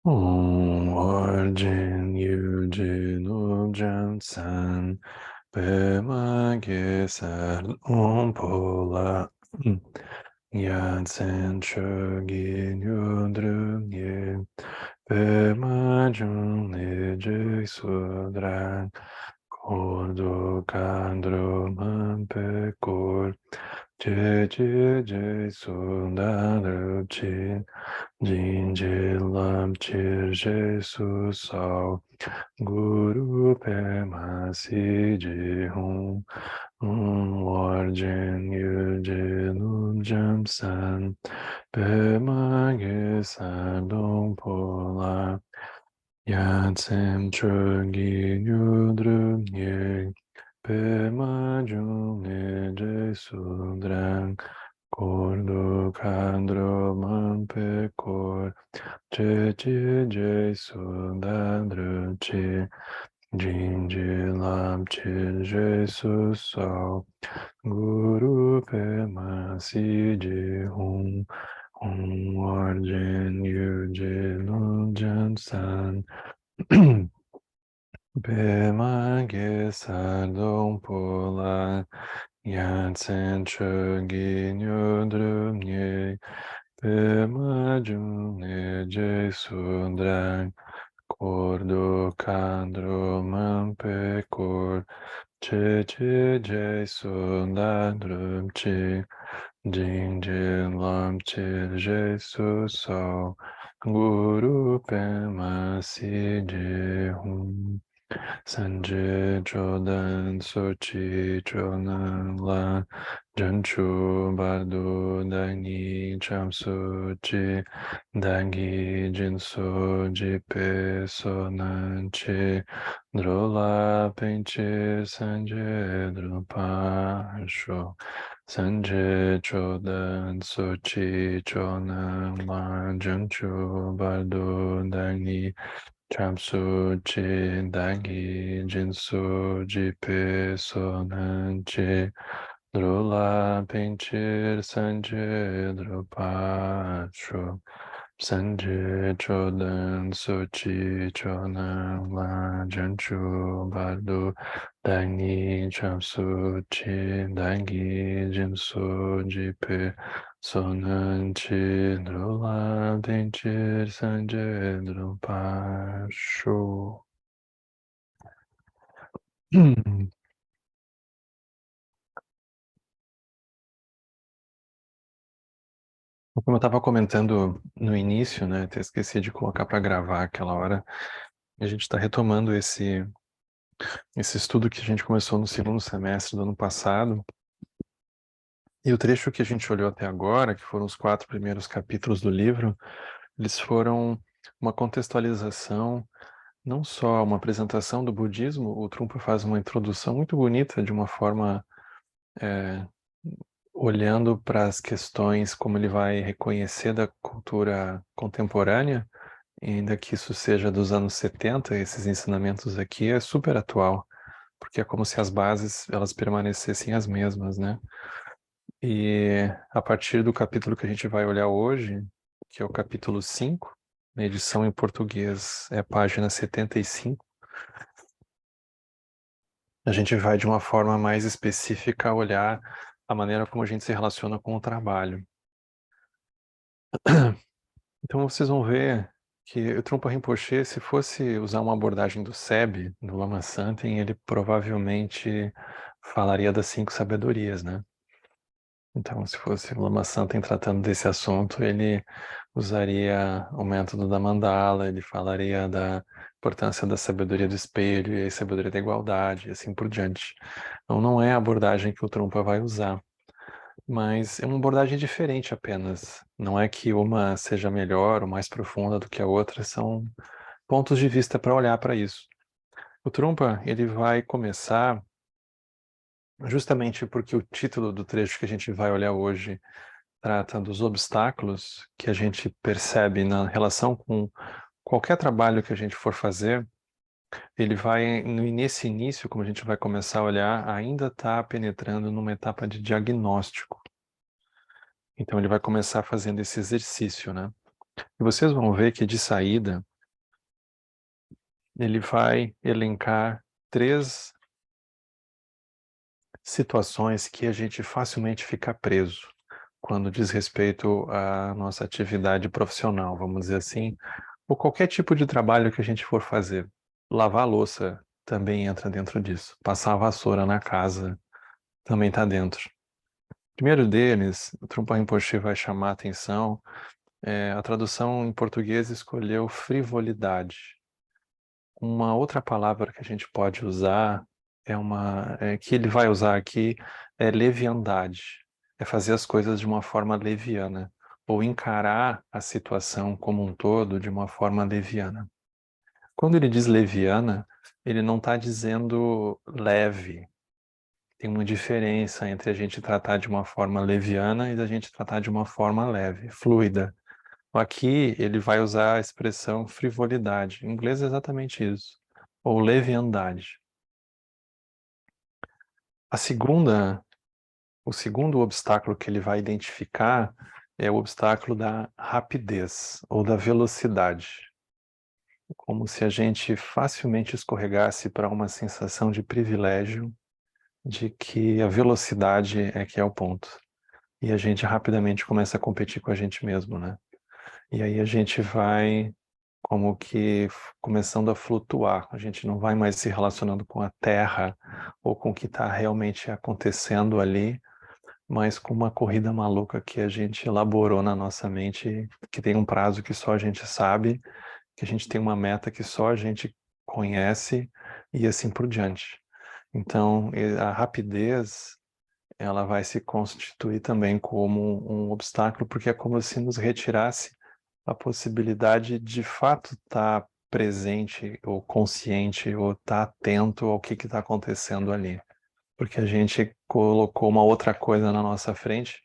Orjin Yujin Ujjan San Pema Gesar Umpola Yatsen Shogin Yudrum Ye Pema Jun Nijik Sudran Kordo Kandro Mampe Kor Je Je Je Sundaru Chin Jinje Lam Chir Jesus Sao Guru Pema Si Ji Hum Warjen Yujin Jam San Pema Ge San Dong Pola Yatsen Chogi Yudrum Ye Pema Jung Ne Je Sudran Kordo Kandro Mampe Kor Je Je Je Sudandro Chi Jinji Lam Chi Jesus Sao Guru Pema Si Ji Hum Warjen Yujin Ujjan San Pema Gesar Dong Pola Yatsen Chogi Nyodrum Nye Pema June Je Sudran Kordo Kandro Mampe Kor Che Che Je Sudandrum Chi Jinjin Lam Chi Je Su So Guru Pema Si Je Hum Sanje Chodan Sochi Chonan La Janchu Bardo Dangi Chamso Chi Dangi Jinso Jipe Sonan Chi Drola Pinche Sanje Dropa Sho Sanje Chodan Sochi Chonan La Janchu Bardo Dangi Chamsu Chi Dangi Jinsu Jipe Sonan Chi Drula Pinchir Sanje Drupacho Sanje Chodan Sochi Chonan La Janchu Badu Dangi Chamsu Chi Dangi Jinsu Jipe Sonan Chi Drula Pinchir Sanje Drupacho. Como eu estava comentando no início, né, até esqueci de colocar para gravar aquela hora, a gente está retomando esse estudo que a gente começou no segundo semestre do ano passado, e o trecho que a gente olhou até agora, que foram os 4 primeiros capítulos do livro, eles foram uma contextualização, não só uma apresentação do budismo, o Trungpa faz uma introdução muito bonita, de uma forma olhando para as questões, como ele vai reconhecer da cultura contemporânea, ainda que isso seja dos anos 70, esses ensinamentos aqui é super atual, porque é como se as bases elas permanecessem as mesmas, né? E a partir do capítulo que a gente vai olhar hoje, que é o capítulo 5, na edição em português é a página 75, a gente vai de uma forma mais específica olhar a maneira como a gente se relaciona com o trabalho. Então vocês vão ver que o Trungpa Rinpoche, se fosse usar uma abordagem do SEB, do Lama Santen, ele provavelmente falaria das 5 sabedorias, né? Então, se fosse o Lama Santen tratando desse assunto, ele usaria o método da mandala, ele falaria da importância da sabedoria do espelho e a sabedoria da igualdade, e assim por diante. Então, não é a abordagem que o Trungpa vai usar, mas é uma abordagem diferente apenas. Não é que uma seja melhor ou mais profunda do que a outra, são pontos de vista para olhar para isso. O Trungpa, ele vai começar justamente porque o título do trecho que a gente vai olhar hoje trata dos obstáculos que a gente percebe na relação com qualquer trabalho que a gente for fazer. Ele vai, nesse início, como a gente vai começar a olhar, ainda está penetrando numa etapa de diagnóstico. Então ele vai começar fazendo esse exercício, né? E vocês vão ver que de saída, ele vai elencar 3 situações que a gente facilmente fica preso quando diz respeito à nossa atividade profissional, vamos dizer assim, ou qualquer tipo de trabalho que a gente for fazer. Lavar a louça também entra dentro disso. Passar a vassoura na casa também está dentro. O primeiro deles, o Trungpa Rinpoche vai chamar a atenção, a tradução em português escolheu frivolidade. Uma outra palavra que a gente pode usar que ele vai usar aqui é leviandade. É fazer as coisas de uma forma leviana, ou encarar a situação como um todo de uma forma leviana. Quando ele diz leviana, ele não está dizendo leve. Tem uma diferença entre a gente tratar de uma forma leviana e a gente tratar de uma forma leve, fluida. Aqui ele vai usar a expressão frivolidade. Em inglês é exatamente isso. Ou leviandade. O segundo obstáculo que ele vai identificar é o obstáculo da rapidez ou da velocidade. Como se a gente facilmente escorregasse para uma sensação de privilégio, de que a velocidade é que é o ponto. E a gente rapidamente começa a competir com a gente mesmo, né? E aí a gente vai como que começando a flutuar. A gente não vai mais se relacionando com a Terra ou com o que está realmente acontecendo ali, mas com uma corrida maluca que a gente elaborou na nossa mente, que tem um prazo que só a gente sabe, que a gente tem uma meta que só a gente conhece e assim por diante. Então, a rapidez, ela vai se constituir também como um obstáculo, porque é como se nos retirasse a possibilidade de fato estar presente ou consciente ou estar atento ao que está acontecendo ali. Porque a gente colocou uma outra coisa na nossa frente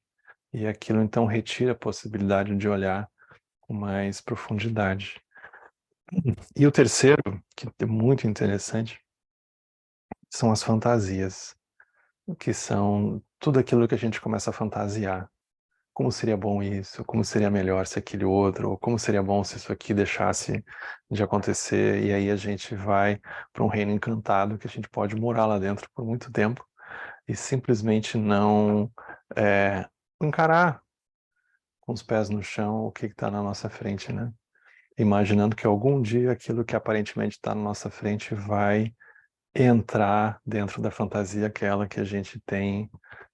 e aquilo então retira a possibilidade de olhar com mais profundidade. E o terceiro, que é muito interessante, são as fantasias, que são tudo aquilo que a gente começa a fantasiar. Como seria bom isso? Como seria melhor se aquele outro? Ou como seria bom se isso aqui deixasse de acontecer? E aí a gente vai para um reino encantado que a gente pode morar lá dentro por muito tempo e simplesmente não encarar com os pés no chão o que está na nossa frente, né? Imaginando que algum dia aquilo que aparentemente está na nossa frente vai entrar dentro da fantasia aquela que a gente tem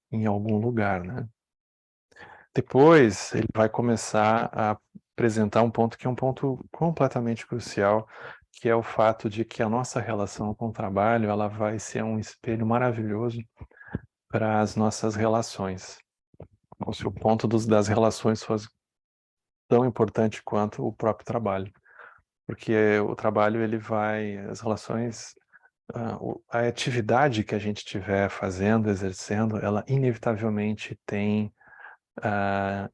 em algum lugar, né? Depois ele vai começar a apresentar um ponto que é um ponto completamente crucial, que é o fato de que a nossa relação com o trabalho ela vai ser um espelho maravilhoso para as nossas relações. Como se o ponto das relações fosse tão importante quanto o próprio trabalho. Porque o trabalho, ele vai, as relações, a atividade que a gente estiver fazendo, exercendo, ela inevitavelmente tem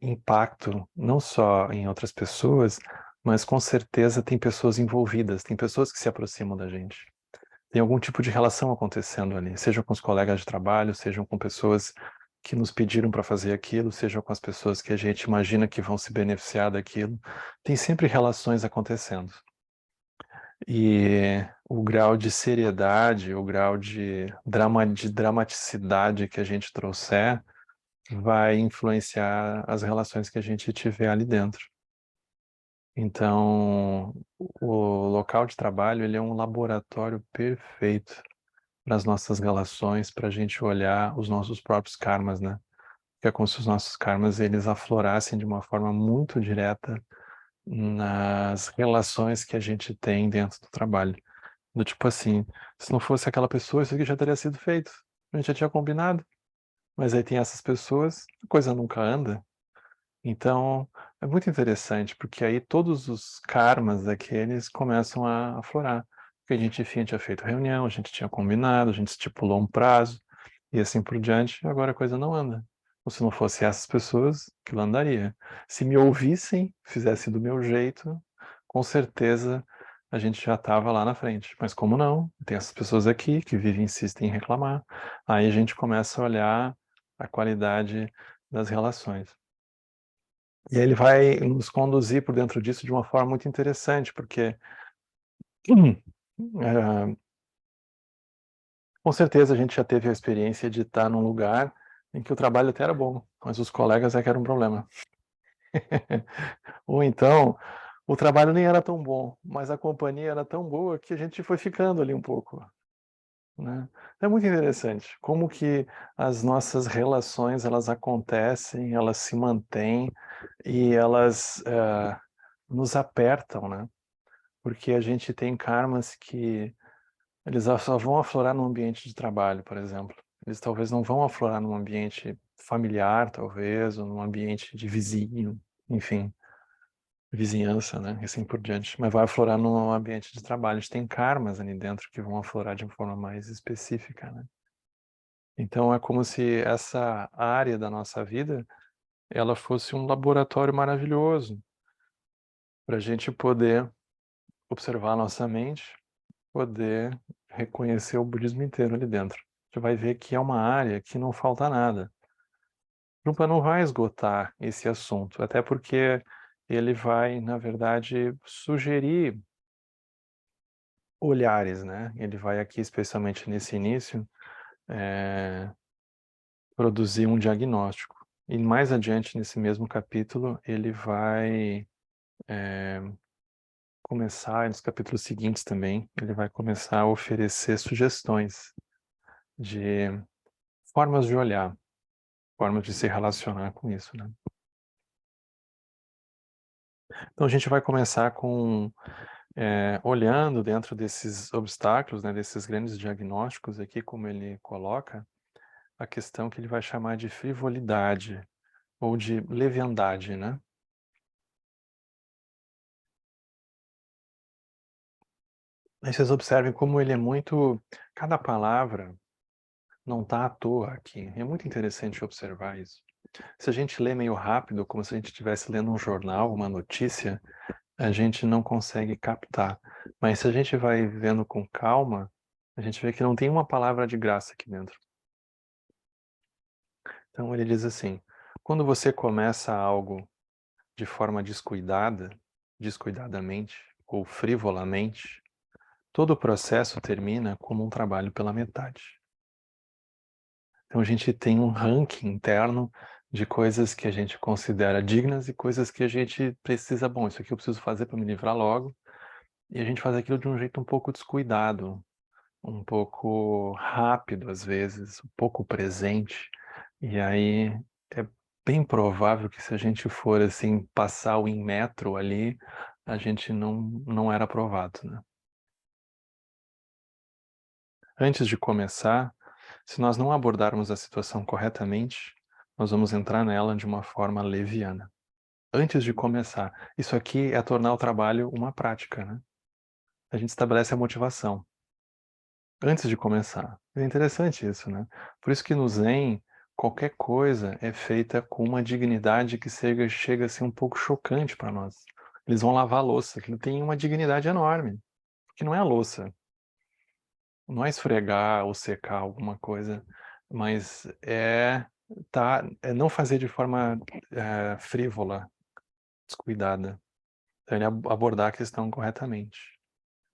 impacto não só em outras pessoas, mas com certeza tem pessoas envolvidas, tem pessoas que se aproximam da gente. Tem algum tipo de relação acontecendo ali, sejam com os colegas de trabalho, sejam com pessoas que nos pediram para fazer aquilo, sejam com as pessoas que a gente imagina que vão se beneficiar daquilo. Tem sempre relações acontecendo. E o grau de seriedade, o grau de dramaticidade que a gente trouxer vai influenciar as relações que a gente tiver ali dentro. Então, o local de trabalho ele é um laboratório perfeito para as nossas relações, para a gente olhar os nossos próprios karmas, né? Que é como se os nossos karmas eles aflorassem de uma forma muito direta nas relações que a gente tem dentro do trabalho. Do tipo assim, se não fosse aquela pessoa, isso aqui já teria sido feito. A gente já tinha combinado. Mas aí tem essas pessoas, a coisa nunca anda. Então, é muito interessante, porque aí todos os karmas daqueles começam a aflorar. Porque a gente, enfim, tinha feito reunião, a gente tinha combinado, a gente estipulou um prazo, e assim por diante, agora a coisa não anda. Ou se não fosse essas pessoas, aquilo andaria. Se me ouvissem, fizesse do meu jeito, com certeza a gente já estava lá na frente. Mas como não? Tem essas pessoas aqui que vivem e insistem em reclamar. Aí a gente começa a olhar a qualidade das relações. E aí ele vai nos conduzir por dentro disso de uma forma muito interessante, porque Com certeza a gente já teve a experiência de estar num lugar em que o trabalho até era bom, mas os colegas é que era um problema. Ou então, o trabalho nem era tão bom, mas a companhia era tão boa que a gente foi ficando ali um pouco, né. É muito interessante como que as nossas relações, elas acontecem, elas se mantêm e elas, nos apertam, né, porque a gente tem karmas que eles só vão aflorar no ambiente de trabalho, por exemplo. Eles talvez não vão aflorar num ambiente familiar, talvez, ou num ambiente de vizinho, enfim, vizinhança, né, e assim por diante. Mas vai aflorar no ambiente de trabalho. A gente tem karmas ali dentro que vão aflorar de uma forma mais específica, né. Então é como se essa área da nossa vida, ela fosse um laboratório maravilhoso para a gente poder observar a nossa mente, poder reconhecer o budismo inteiro ali dentro. A gente vai ver que é uma área que não falta nada. O Trungpa não vai esgotar esse assunto, até porque ele vai, na verdade, sugerir olhares, né. Ele vai aqui, especialmente nesse início, eh, produzir um diagnóstico. E mais adiante, nesse mesmo capítulo, ele vai, começar, e nos capítulos seguintes também, ele vai começar a oferecer sugestões de formas de olhar, formas de se relacionar com isso, né. Então a gente vai começar com, olhando dentro desses obstáculos, né, desses grandes diagnósticos aqui, como ele coloca, a questão que ele vai chamar de frivolidade ou de leviandade, né. Aí vocês observem como ele é muito, cada palavra não está à toa aqui, é muito interessante observar isso. Se a gente lê meio rápido, como se a gente estivesse lendo um jornal, uma notícia, a gente não consegue captar. Mas se a gente vai vendo com calma, a gente vê que não tem uma palavra de graça aqui dentro. Então ele diz assim: quando você começa algo de forma descuidada, descuidadamente ou frivolamente, todo o processo termina como um trabalho pela metade. Então a gente tem um ranking interno de coisas que a gente considera dignas e coisas que a gente precisa, bom, isso aqui eu preciso fazer para me livrar logo, e a gente faz aquilo de um jeito um pouco descuidado, um pouco rápido às vezes, um pouco presente, e aí é bem provável que se a gente for, assim, passar o in metro ali, a gente não era aprovado, né. Antes de começar, se nós não abordarmos a situação corretamente, nós vamos entrar nela de uma forma leviana. Antes de começar, isso aqui é tornar o trabalho uma prática, né. A gente estabelece a motivação. Antes de começar. É interessante isso, né. Por isso que no zen, qualquer coisa é feita com uma dignidade que chega a ser um pouco chocante para nós. Eles vão lavar a louça, aquilo tem uma dignidade enorme, porque não é a louça, não é esfregar ou secar alguma coisa, mas é não fazer de forma, frívola, descuidada. Então ele abordar a questão corretamente.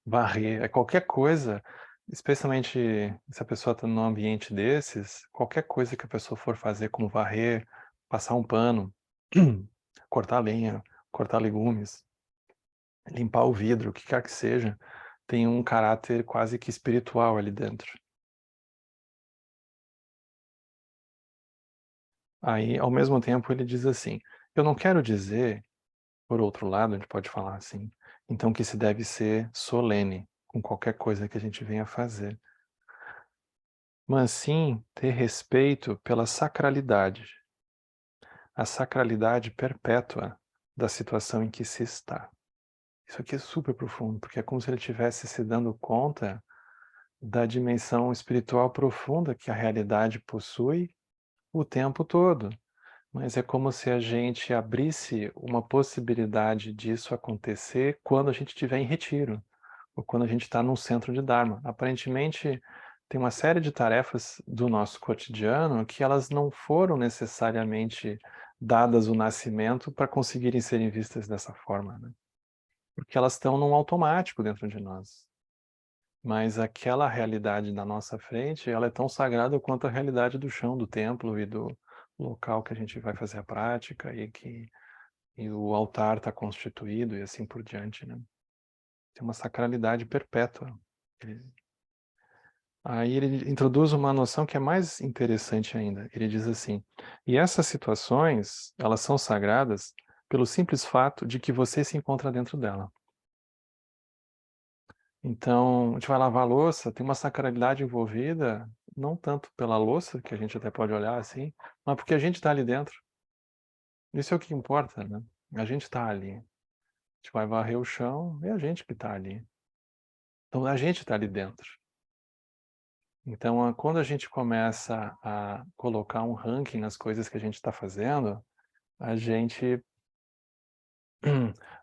Varrer, é qualquer coisa, especialmente se a pessoa está num ambiente desses, qualquer coisa que a pessoa for fazer, como varrer, passar um pano, cortar lenha, cortar legumes, limpar o vidro, o que quer que seja, tem um caráter quase que espiritual ali dentro. Aí, ao mesmo tempo, ele diz assim: eu não quero dizer, por outro lado, a gente pode falar assim, então que se deve ser solene com qualquer coisa que a gente venha fazer, mas sim ter respeito pela sacralidade, a sacralidade perpétua da situação em que se está. Isso aqui é super profundo, porque é como se ele estivesse se dando conta da dimensão espiritual profunda que a realidade possui o tempo todo. Mas é como se a gente abrisse uma possibilidade disso acontecer quando a gente estiver em retiro, ou quando a gente está num centro de Dharma. Aparentemente, tem uma série de tarefas do nosso cotidiano que elas não foram necessariamente dadas o nascimento para conseguirem serem vistas dessa forma, né? Porque elas estão num automático dentro de nós. mas aquela realidade na nossa frente, ela é tão sagrada quanto a realidade do chão do templo e do local que a gente vai fazer a prática e o altar está constituído e assim por diante, né? Tem uma sacralidade perpétua. Aí ele introduz uma noção que é mais interessante ainda. Ele diz assim: e essas situações, elas são sagradas pelo simples fato de que você se encontra dentro dela. Então, a gente vai lavar a louça, tem uma sacralidade envolvida, não tanto pela louça, que a gente até pode olhar assim, mas porque a gente está ali dentro. Isso é o que importa, né? A gente está ali. A gente vai varrer o chão, é a gente que está ali. Então, a gente está ali dentro. Então, quando a gente começa a colocar um ranking nas coisas que a gente está fazendo, a gente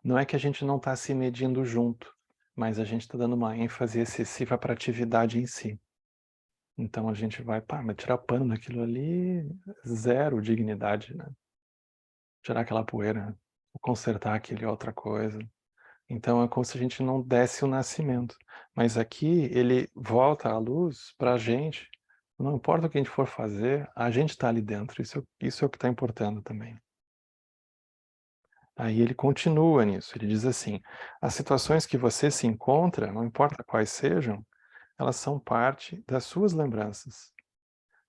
não é que a gente não está se medindo junto, mas a gente está dando uma ênfase excessiva para a atividade em si. Então a gente vai, pá, mas tirar pano daquilo ali, zero dignidade, né? Tirar aquela poeira, consertar aquele outra coisa. Então é como se a gente não desse o nascimento. Mas aqui ele volta a luz para a gente. Não importa o que a gente for fazer, a gente está ali dentro. Isso é o que está importando também. Aí ele continua nisso. Ele diz assim: as situações que você se encontra, não importa quais sejam, elas são parte das suas lembranças.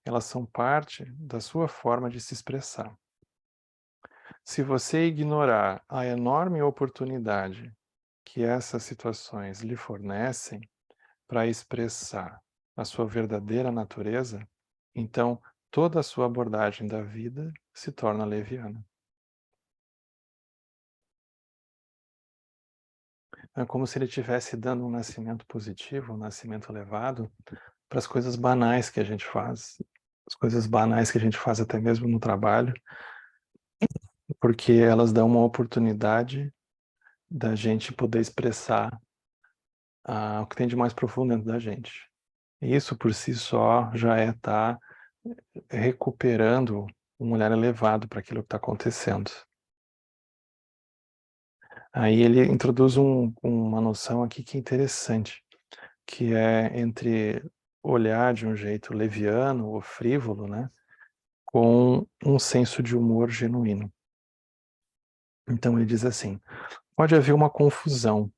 Elas são parte da sua forma de se expressar. Se você ignorar a enorme oportunidade que essas situações lhe fornecem para expressar a sua verdadeira natureza, então toda a sua abordagem da vida se torna leviana. É como se ele estivesse dando um nascimento positivo, um nascimento elevado para as coisas banais que a gente faz, as coisas banais que a gente faz até mesmo no trabalho, porque elas dão uma oportunidade da gente poder expressar o que tem de mais profundo dentro da gente. E isso por si só já é estar recuperando um olhar elevado para aquilo que está acontecendo. Aí ele introduz uma noção aqui que é interessante, que é entre olhar de um jeito leviano ou frívolo, né, com um senso de humor genuíno. Então ele diz assim: pode haver uma confusão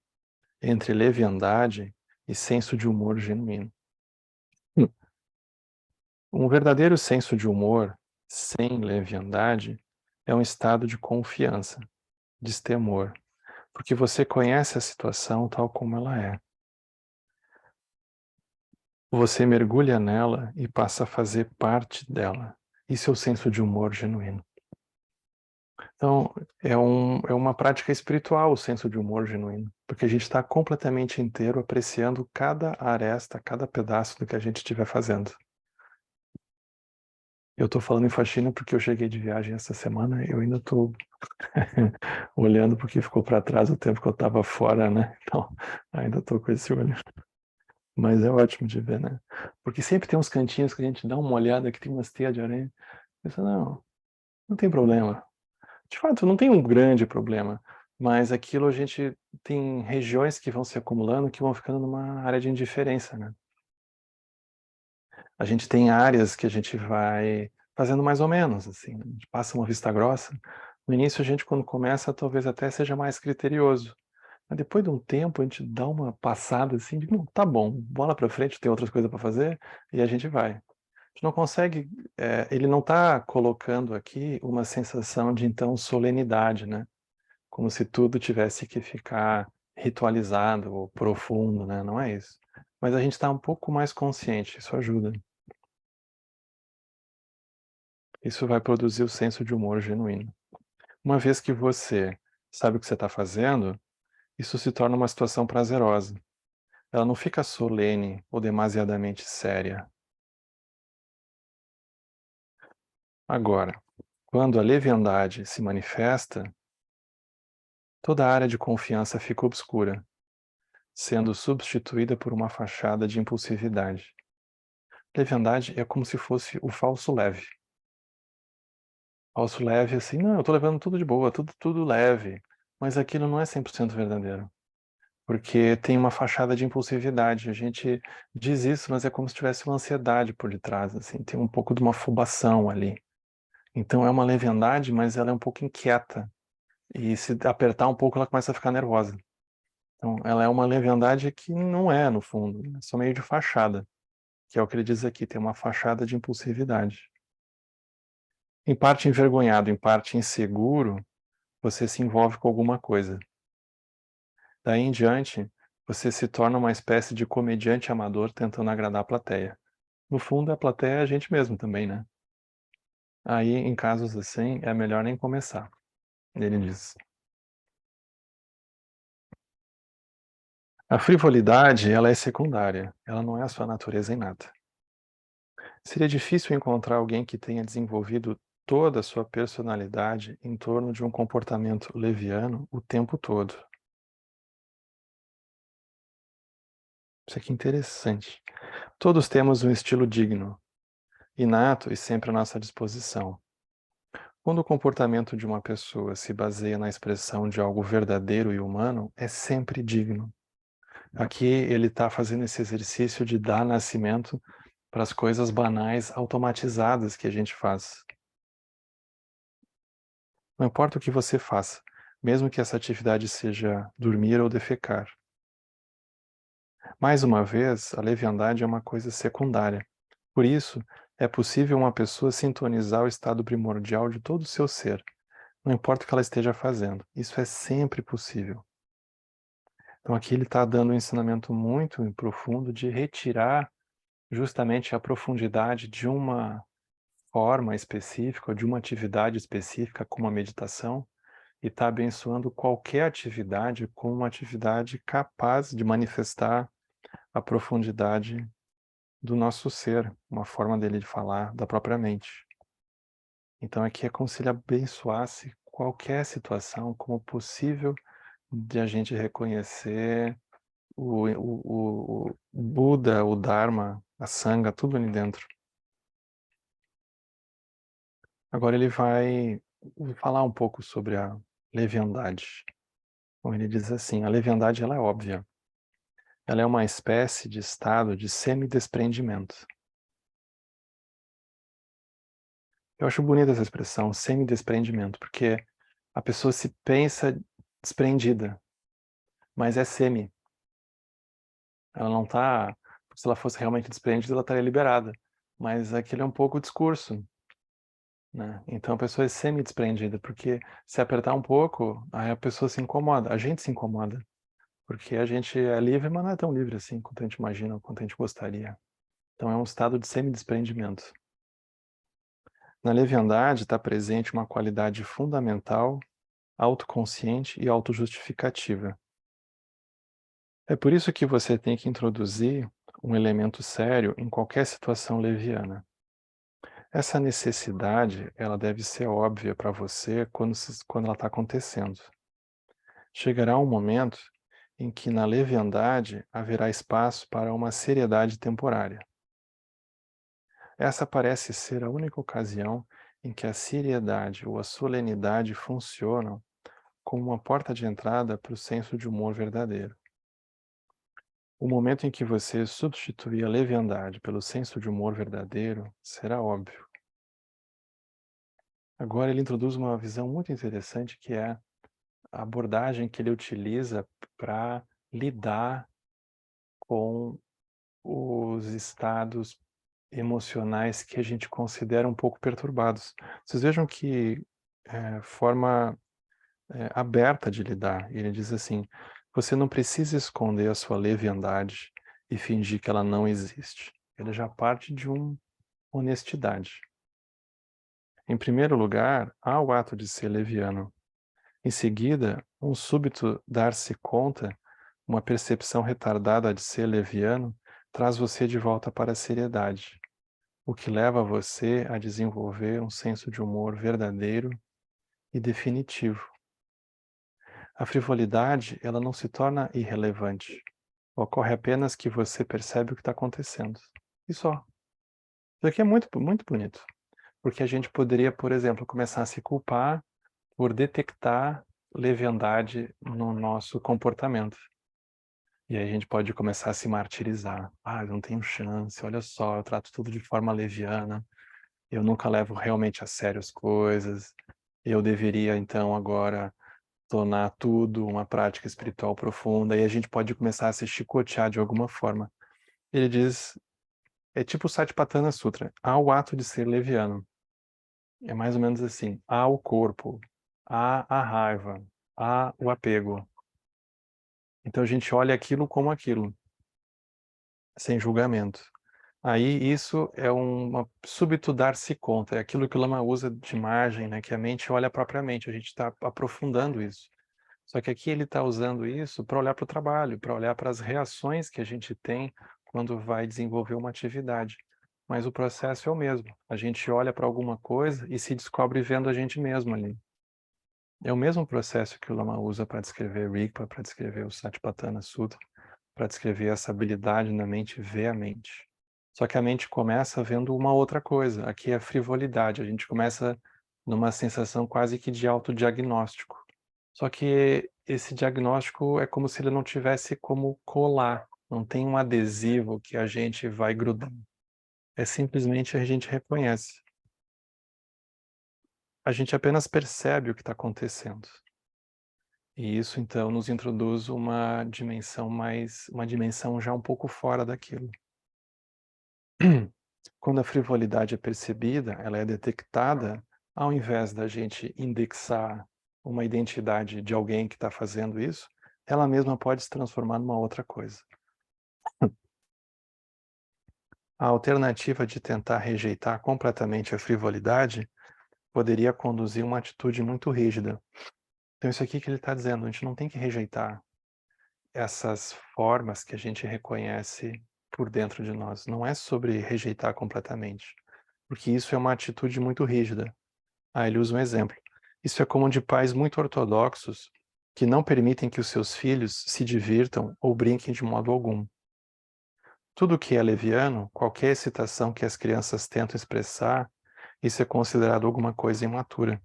entre leviandade e senso de humor genuíno. Um verdadeiro senso de humor, sem leviandade, é um estado de confiança, destemor, porque você conhece a situação tal como ela é. Você mergulha nela e passa a fazer parte dela. Isso é o senso de humor genuíno. Então, é uma prática espiritual o senso de humor genuíno, porque a gente está completamente inteiro apreciando cada aresta, cada pedaço do que a gente estiver fazendo. Eu estou falando em faxina porque eu cheguei de viagem essa semana, eu ainda estou olhando porque ficou para trás o tempo que eu estava fora, né? Então, ainda estou com esse olho. Mas é ótimo de ver, né? Porque sempre tem uns cantinhos que a gente dá uma olhada que tem umas teias de aranha. Pensa, não tem problema. De fato, não tem um grande problema, mas aquilo a gente tem regiões que vão se acumulando que vão ficando numa área de indiferença, né? A gente tem áreas que a gente vai fazendo mais ou menos, assim, a gente passa uma vista grossa. No início a gente, quando começa, talvez até seja mais criterioso, mas depois de um tempo a gente dá uma passada assim, de, não, tá bom, bola para frente, tem outras coisas para fazer, e a gente vai. A gente não consegue, ele não está colocando aqui uma sensação de, então, solenidade, né? Como se tudo tivesse que ficar ritualizado ou profundo, né? Não é isso. Mas a gente está um pouco mais consciente, isso ajuda. Isso vai produzir o senso de humor genuíno. Uma vez que você sabe o que você está fazendo, isso se torna uma situação prazerosa. Ela não fica solene ou demasiadamente séria. Agora, quando a leviandade se manifesta, toda a área de confiança fica obscura, sendo substituída por uma fachada de impulsividade. Leviandade é como se fosse o falso leve. Falso leve assim, não, eu estou levando tudo de boa, tudo leve. Mas aquilo não é 100% verdadeiro. porque tem uma fachada de impulsividade. A gente diz isso, mas é como se tivesse uma ansiedade por detrás, assim, tem um pouco de uma afobação ali. Então é uma leviandade, mas ela é um pouco inquieta, e se apertar um pouco ela começa a ficar nervosa. Então ela é uma leviandade que não é, no fundo, é só meio de fachada, que é o que ele diz aqui, tem uma fachada de impulsividade. Em parte envergonhado, em parte inseguro, você se envolve com alguma coisa. Daí em diante, você se torna uma espécie de comediante amador tentando agradar a plateia. No fundo, a plateia é a gente mesmo também, né? Aí, em casos assim, é melhor nem começar, ele diz. A frivolidade, ela é secundária, ela não é a sua natureza em nada. Seria difícil encontrar alguém que tenha desenvolvido toda a sua personalidade em torno de um comportamento leviano o tempo todo. Isso aqui é interessante. Todos temos um estilo digno, inato e sempre à nossa disposição. Quando o comportamento de uma pessoa se baseia na expressão de algo verdadeiro e humano, é sempre digno. Aqui ele está fazendo esse exercício de dar nascimento para as coisas banais automatizadas que a gente faz. Não importa o que você faça, mesmo que essa atividade seja dormir ou defecar. Mais uma vez, a leviandade é uma coisa secundária. Por isso, é possível uma pessoa sintonizar o estado primordial de todo o seu ser, não importa o que ela esteja fazendo. Isso é sempre possível. Então aqui ele está dando um ensinamento muito profundo de retirar justamente a profundidade de uma forma específica, ou de uma atividade específica, como a meditação, e está abençoando qualquer atividade como uma atividade capaz de manifestar a profundidade do nosso ser, uma forma dele de falar da própria mente. Então aqui é como se ele abençoasse qualquer situação como possível de a gente reconhecer o Buda, o Dharma, a Sangha, tudo ali dentro. Agora ele vai falar um pouco sobre a leviandade. Bom, ele diz assim, a leviandade ela é óbvia. Ela é uma espécie de estado de semi-desprendimento. Eu acho bonita essa expressão, semi-desprendimento, porque a pessoa se pensa desprendida, mas é semi. Ela não está, se ela fosse realmente desprendida, ela estaria liberada. Mas aquilo é um pouco o discurso, né? Então a pessoa é semi-desprendida, porque se apertar um pouco, aí a pessoa se incomoda, a gente se incomoda, porque a gente é livre, mas não é tão livre assim quanto a gente imagina, quanto a gente gostaria. Então é um estado de semi-desprendimento. Na leviandade está presente uma qualidade fundamental, autoconsciente e autojustificativa. É por isso que você tem que introduzir um elemento sério em qualquer situação leviana. Essa necessidade, ela deve ser óbvia para você quando ela está acontecendo. Chegará um momento em que na leviandade haverá espaço para uma seriedade temporária. Essa parece ser a única ocasião em que a seriedade ou a solenidade funcionam como uma porta de entrada para o senso de humor verdadeiro. O momento em que você substituir a leviandade pelo senso de humor verdadeiro será óbvio. Agora ele introduz uma visão muito interessante que é a abordagem que ele utiliza para lidar com os estados emocionais que a gente considera um pouco perturbados. Vocês vejam que forma aberta de lidar. Ele diz assim, você não precisa esconder a sua leviandade e fingir que ela não existe. Ele já parte de uma honestidade. Em primeiro lugar, há o ato de ser leviano. Em seguida, um súbito dar-se conta, uma percepção retardada de ser leviano, traz você de volta para a seriedade, o que leva você a desenvolver um senso de humor verdadeiro e definitivo. A frivolidade, ela não se torna irrelevante. Ocorre apenas que você percebe o que está acontecendo. E só. Isso aqui é muito, muito bonito. Porque a gente poderia, por exemplo, começar a se culpar por detectar leviandade no nosso comportamento. E aí a gente pode começar a se martirizar. Ah, eu não tenho chance, olha só, eu trato tudo de forma leviana, eu nunca levo realmente a sério as coisas, eu deveria então agora tornar tudo uma prática espiritual profunda, e a gente pode começar a se chicotear de alguma forma. Ele diz, é tipo o Satipatthana Sutra, há o ato de ser leviano. É mais ou menos assim, há o corpo, há a raiva, há o apego. Então a gente olha aquilo como aquilo, sem julgamento. Aí isso é uma subtudar-se conta, é aquilo que o Lama usa de margem, né, que a mente olha propriamente, a gente está aprofundando isso. Só que aqui ele está usando isso para olhar para o trabalho, para olhar para as reações que a gente tem quando vai desenvolver uma atividade. Mas o processo é o mesmo. A gente olha para alguma coisa e se descobre vendo a gente mesmo ali. É o mesmo processo que o Lama usa para descrever Rigpa, para descrever o Satipatthana Sutra, para descrever essa habilidade na mente ver a mente. Só que a mente começa vendo uma outra coisa. Aqui é a frivolidade. A gente começa numa sensação quase que de autodiagnóstico. Só que esse diagnóstico é como se ele não tivesse como colar. Não tem um adesivo que a gente vai grudar. É simplesmente a gente reconhece. A gente apenas percebe o que está acontecendo. E isso, então, nos introduz uma dimensão já um pouco fora daquilo. Quando a frivolidade é percebida, ela é detectada, ao invés da gente indexar uma identidade de alguém que está fazendo isso, ela mesma pode se transformar numa outra coisa. A alternativa de tentar rejeitar completamente a frivolidade poderia conduzir uma atitude muito rígida. Então isso aqui que ele está dizendo, a gente não tem que rejeitar essas formas que a gente reconhece por dentro de nós. Não é sobre rejeitar completamente, porque isso é uma atitude muito rígida. Ah, ele usa um exemplo. Isso é como de pais muito ortodoxos que não permitem que os seus filhos se divirtam ou brinquem de modo algum. Tudo que é leviano, qualquer excitação que as crianças tentam expressar, isso é considerado alguma coisa imatura.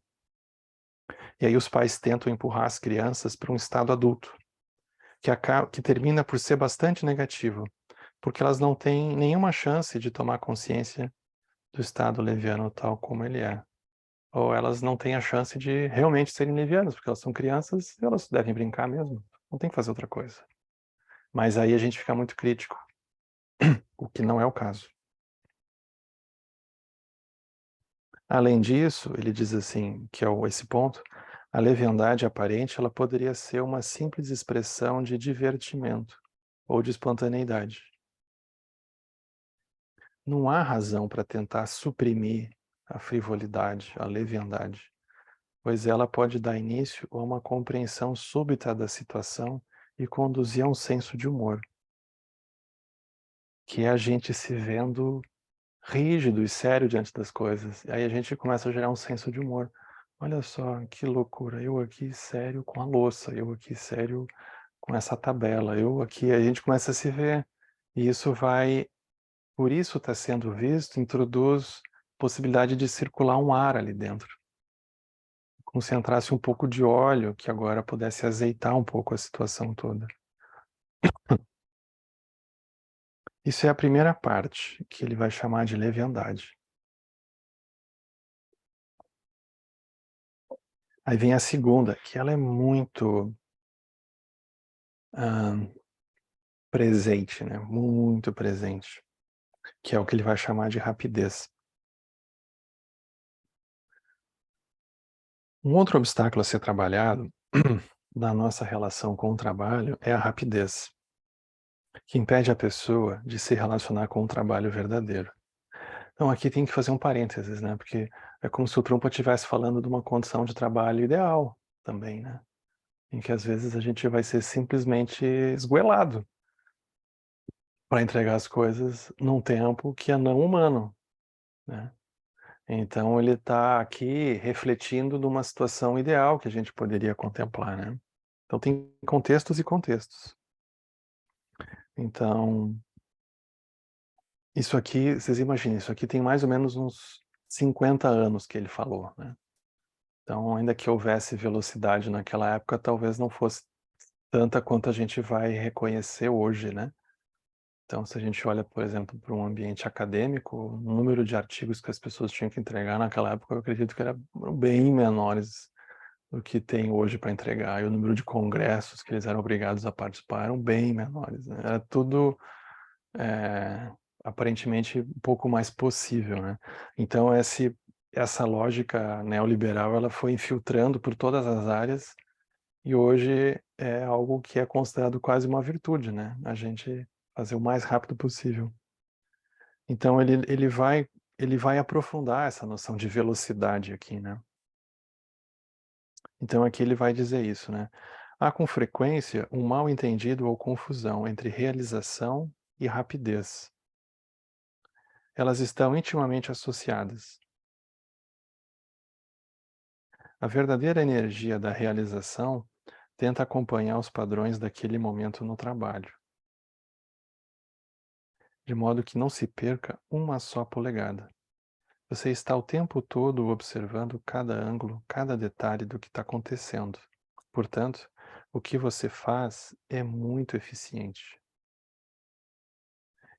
E aí os pais tentam empurrar as crianças para um estado adulto, que termina por ser bastante negativo, porque elas não têm nenhuma chance de tomar consciência do estado leviano tal como ele é. Ou elas não têm a chance de realmente serem levianas, porque elas são crianças e elas devem brincar mesmo. Não tem que fazer outra coisa. Mas aí a gente fica muito crítico, o que não é o caso. Além disso, ele diz assim, que é esse ponto, a leviandade aparente ela poderia ser uma simples expressão de divertimento ou de espontaneidade. Não há razão para tentar suprimir a frivolidade, a leviandade, pois ela pode dar início a uma compreensão súbita da situação e conduzir a um senso de humor, que é a gente se vendo rígido e sério diante das coisas. E aí a gente começa a gerar um senso de humor. Olha só, que loucura, eu aqui sério com a louça, eu aqui sério com essa tabela, eu aqui, a gente começa a se ver. E isso vai, por isso está sendo visto, introduz possibilidade de circular um ar ali dentro. Concentrasse um pouco de óleo, que agora pudesse azeitar um pouco a situação toda. Isso é a primeira parte, que ele vai chamar de leviandade. Aí vem a segunda, que ela é muito presente, né? Muito presente, que é o que ele vai chamar de rapidez. Um outro obstáculo a ser trabalhado na nossa relação com o trabalho é a rapidez, que impede a pessoa de se relacionar com o trabalho verdadeiro. Então aqui tem que fazer um parênteses, né? Porque é como se o Trump estivesse falando de uma condição de trabalho ideal também, né? Em que às vezes a gente vai ser simplesmente esgoelado para entregar as coisas num tempo que é não humano, né? Então ele está aqui refletindo numa situação ideal que a gente poderia contemplar, né? Então tem contextos e contextos. Então, isso aqui, vocês imaginem, isso aqui tem mais ou menos uns 50 anos que ele falou, né? Então, ainda que houvesse velocidade naquela época, talvez não fosse tanta quanto a gente vai reconhecer hoje, né. Então, se a gente olha, por exemplo, para um ambiente acadêmico, o número de artigos que as pessoas tinham que entregar naquela época, eu acredito que eram bem menores do que tem hoje para entregar, e o número de congressos que eles eram obrigados a participar eram bem menores, né, era tudo, eh, aparentemente um pouco mais possível, né. Então essa lógica neoliberal, ela foi infiltrando por todas as áreas, e hoje é algo que é considerado quase uma virtude, né, a gente fazer o mais rápido possível. Então ele vai aprofundar essa noção de velocidade aqui, né. Então aqui ele vai dizer isso, né. Há com frequência um mal-entendido ou confusão entre realização e rapidez. Elas estão intimamente associadas. A verdadeira energia da realização tenta acompanhar os padrões daquele momento no trabalho, de modo que não se perca uma só polegada. Você está o tempo todo observando cada ângulo, cada detalhe do que está acontecendo. Portanto, o que você faz é muito eficiente.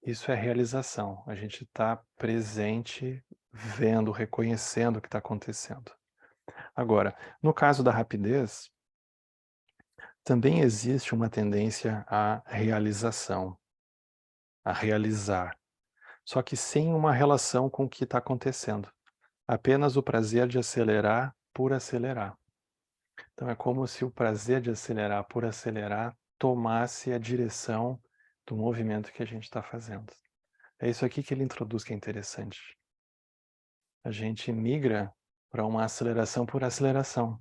Isso é realização. A gente está presente, vendo, reconhecendo o que está acontecendo. Agora, no caso da rapidez, também existe uma tendência à realização, a realizar, só que sem uma relação com o que está acontecendo. Apenas o prazer de acelerar por acelerar. Então é como se o prazer de acelerar por acelerar tomasse a direção do movimento que a gente está fazendo. É isso aqui que ele introduz que é interessante. A gente migra para uma aceleração por aceleração.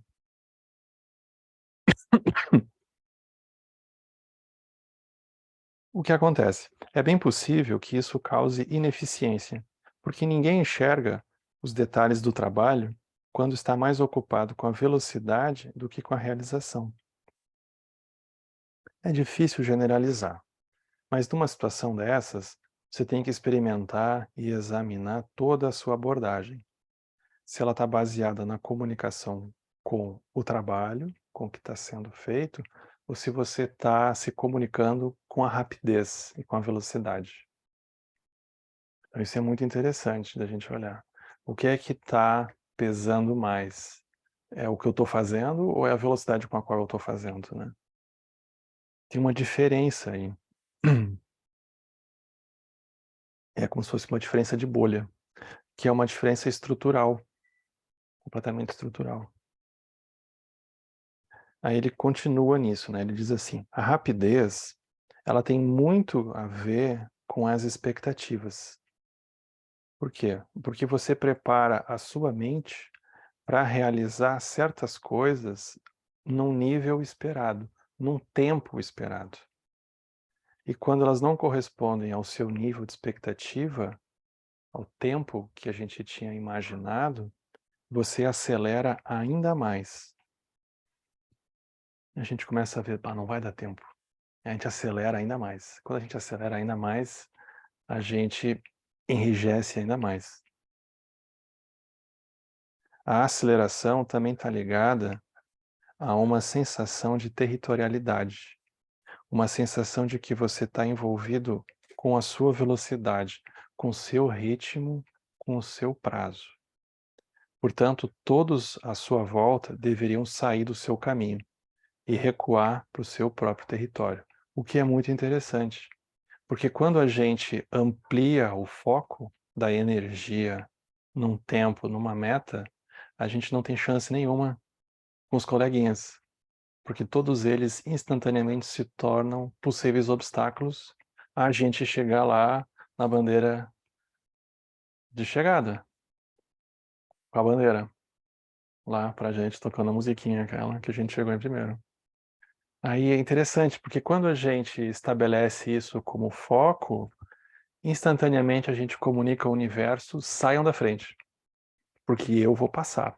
O que acontece? É bem possível que isso cause ineficiência, porque ninguém enxerga os detalhes do trabalho quando está mais ocupado com a velocidade do que com a realização. É difícil generalizar, mas numa situação dessas, você tem que experimentar e examinar toda a sua abordagem. Se ela está baseada na comunicação com o trabalho, com o que está sendo feito, ou se você está se comunicando com a rapidez e com a velocidade. Então, isso é muito interessante da gente olhar. O que é que está pesando mais? É o que eu estou fazendo ou é a velocidade com a qual eu estou fazendo, né? Tem uma diferença aí. É como se fosse uma diferença de bolha, que é uma diferença estrutural, completamente estrutural. Aí ele continua nisso, né, ele diz assim: "A rapidez, ela tem muito a ver com as expectativas". Por quê? Porque você prepara a sua mente para realizar certas coisas num nível esperado, num tempo esperado. E quando elas não correspondem ao seu nível de expectativa, ao tempo que a gente tinha imaginado, você acelera ainda mais. A gente começa a ver: "Pá, não vai dar tempo". A gente acelera ainda mais. Quando a gente acelera ainda mais, a gente enrijece ainda mais. A aceleração também está ligada a uma sensação de territorialidade, uma sensação de que você está envolvido com a sua velocidade, com o seu ritmo, com o seu prazo. Portanto, todos à sua volta deveriam sair do seu caminho e recuar para o seu próprio território, o que é muito interessante. Porque quando a gente amplia o foco da energia num tempo, numa meta, a gente não tem chance nenhuma com os coleguinhas, porque todos eles instantaneamente se tornam possíveis obstáculos a gente chegar lá na bandeira de chegada, com a bandeira lá pra gente tocando a musiquinha aquela que a gente chegou em primeiro. Aí é interessante, porque quando a gente estabelece isso como foco, instantaneamente a gente comunica ao universo: "Saiam da frente, porque eu vou passar,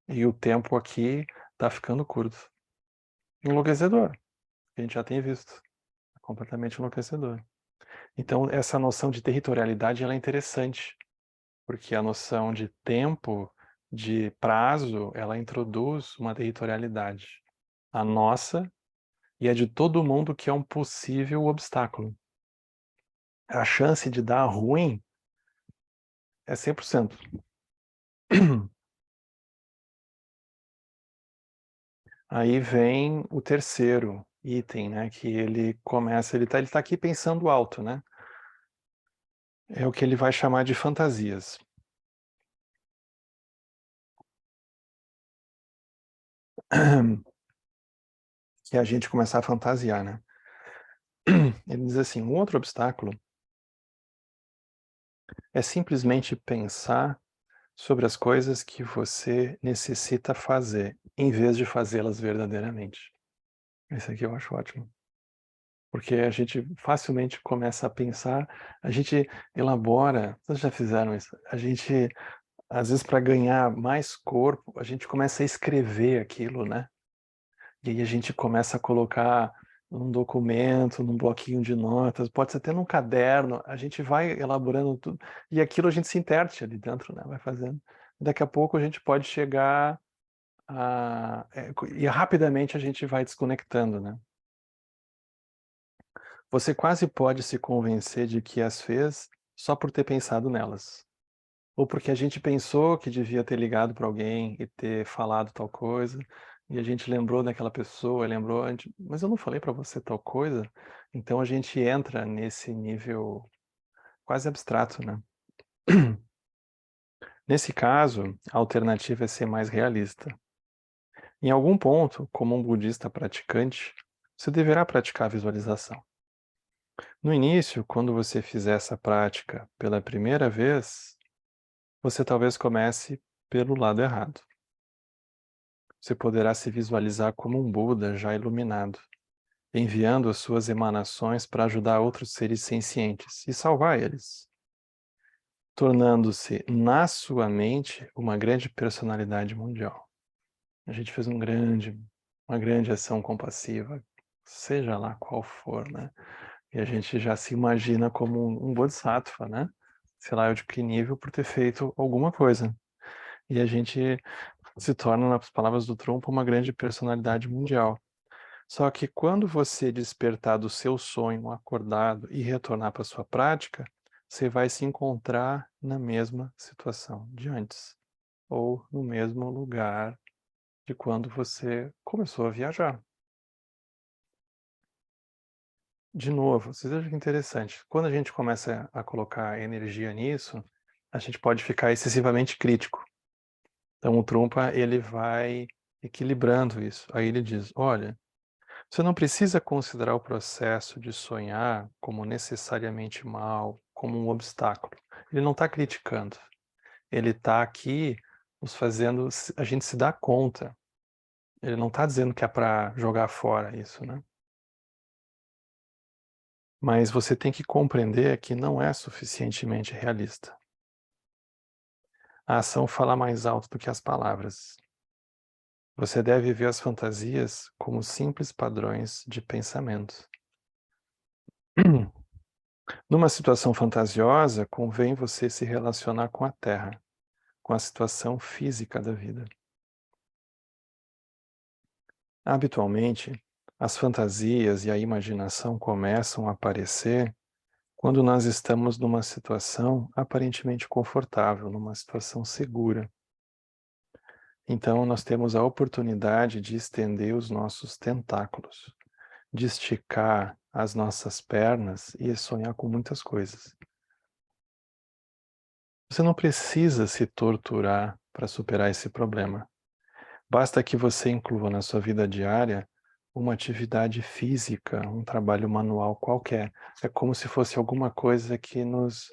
e o tempo aqui tá ficando curto". Enlouquecedor, a gente já tem visto, é completamente enlouquecedor. Então essa noção de territorialidade, ela é interessante, porque a noção de tempo, de prazo, ela introduz uma territorialidade. A nossa e é de todo mundo que é um possível obstáculo. A chance de dar ruim é 100%. Aí vem o terceiro item, né, que ele começa, ele tá aqui pensando alto, né? É o que ele vai chamar de fantasias. Que é a gente começar a fantasiar, né? Ele diz assim, um outro obstáculo é simplesmente pensar sobre as coisas que você necessita fazer, em vez de fazê-las verdadeiramente. Esse aqui eu acho ótimo. Porque a gente facilmente começa a pensar, a gente elabora, vocês já fizeram isso? A gente, às vezes, para ganhar mais corpo, a gente começa a escrever aquilo, né? E aí a gente começa a colocar num documento, num bloquinho de notas, pode ser até num caderno, a gente vai elaborando tudo, e aquilo a gente se interte ali dentro, né? Vai fazendo. Daqui a pouco a gente pode chegar e rapidamente a gente vai desconectando, né? Você quase pode se convencer de que as fez só por ter pensado nelas. Ou porque a gente pensou que devia ter ligado para alguém e ter falado tal coisa, e a gente lembrou daquela pessoa, lembrou, mas eu não falei para você tal coisa? Então a gente entra nesse nível quase abstrato, né? Nesse caso, a alternativa é ser mais realista. Em algum ponto, como um budista praticante, você deverá praticar a visualização. No início, quando você fizer essa prática pela primeira vez, você talvez comece pelo lado errado. Você poderá se visualizar como um Buda já iluminado, enviando as suas emanações para ajudar outros seres sencientes e salvar eles, tornando-se na sua mente uma grande personalidade mundial. A gente fez uma grande ação compassiva, seja lá qual for, né? E a gente já se imagina como um bodhisattva, né? Sei lá, eu de que nível por ter feito alguma coisa. E a gente se torna, nas palavras do Trump, uma grande personalidade mundial. Só que quando você despertar do seu sonho acordado e retornar para sua prática, você vai se encontrar na mesma situação de antes, ou no mesmo lugar de quando você começou a viajar. De novo, vocês acham que interessante? Quando a gente começa a colocar energia nisso, a gente pode ficar excessivamente crítico. Então o Trumpa, ele vai equilibrando isso. Aí ele diz, olha, você não precisa considerar o processo de sonhar como necessariamente mal, como um obstáculo. Ele não está criticando. Ele está aqui nos fazendo a gente se dar conta. Ele não está dizendo que é para jogar fora isso, né? Mas você tem que compreender que não é suficientemente realista. A ação fala mais alto do que as palavras. Você deve ver as fantasias como simples padrões de pensamento. Numa situação fantasiosa, convém você se relacionar com a Terra, com a situação física da vida. Habitualmente, as fantasias e a imaginação começam a aparecer quando nós estamos numa situação aparentemente confortável, numa situação segura. Então, nós temos a oportunidade de estender os nossos tentáculos, de esticar as nossas pernas e sonhar com muitas coisas. Você não precisa se torturar para superar esse problema. Basta que você inclua na sua vida diária uma atividade física, um trabalho manual qualquer. É como se fosse alguma coisa que nos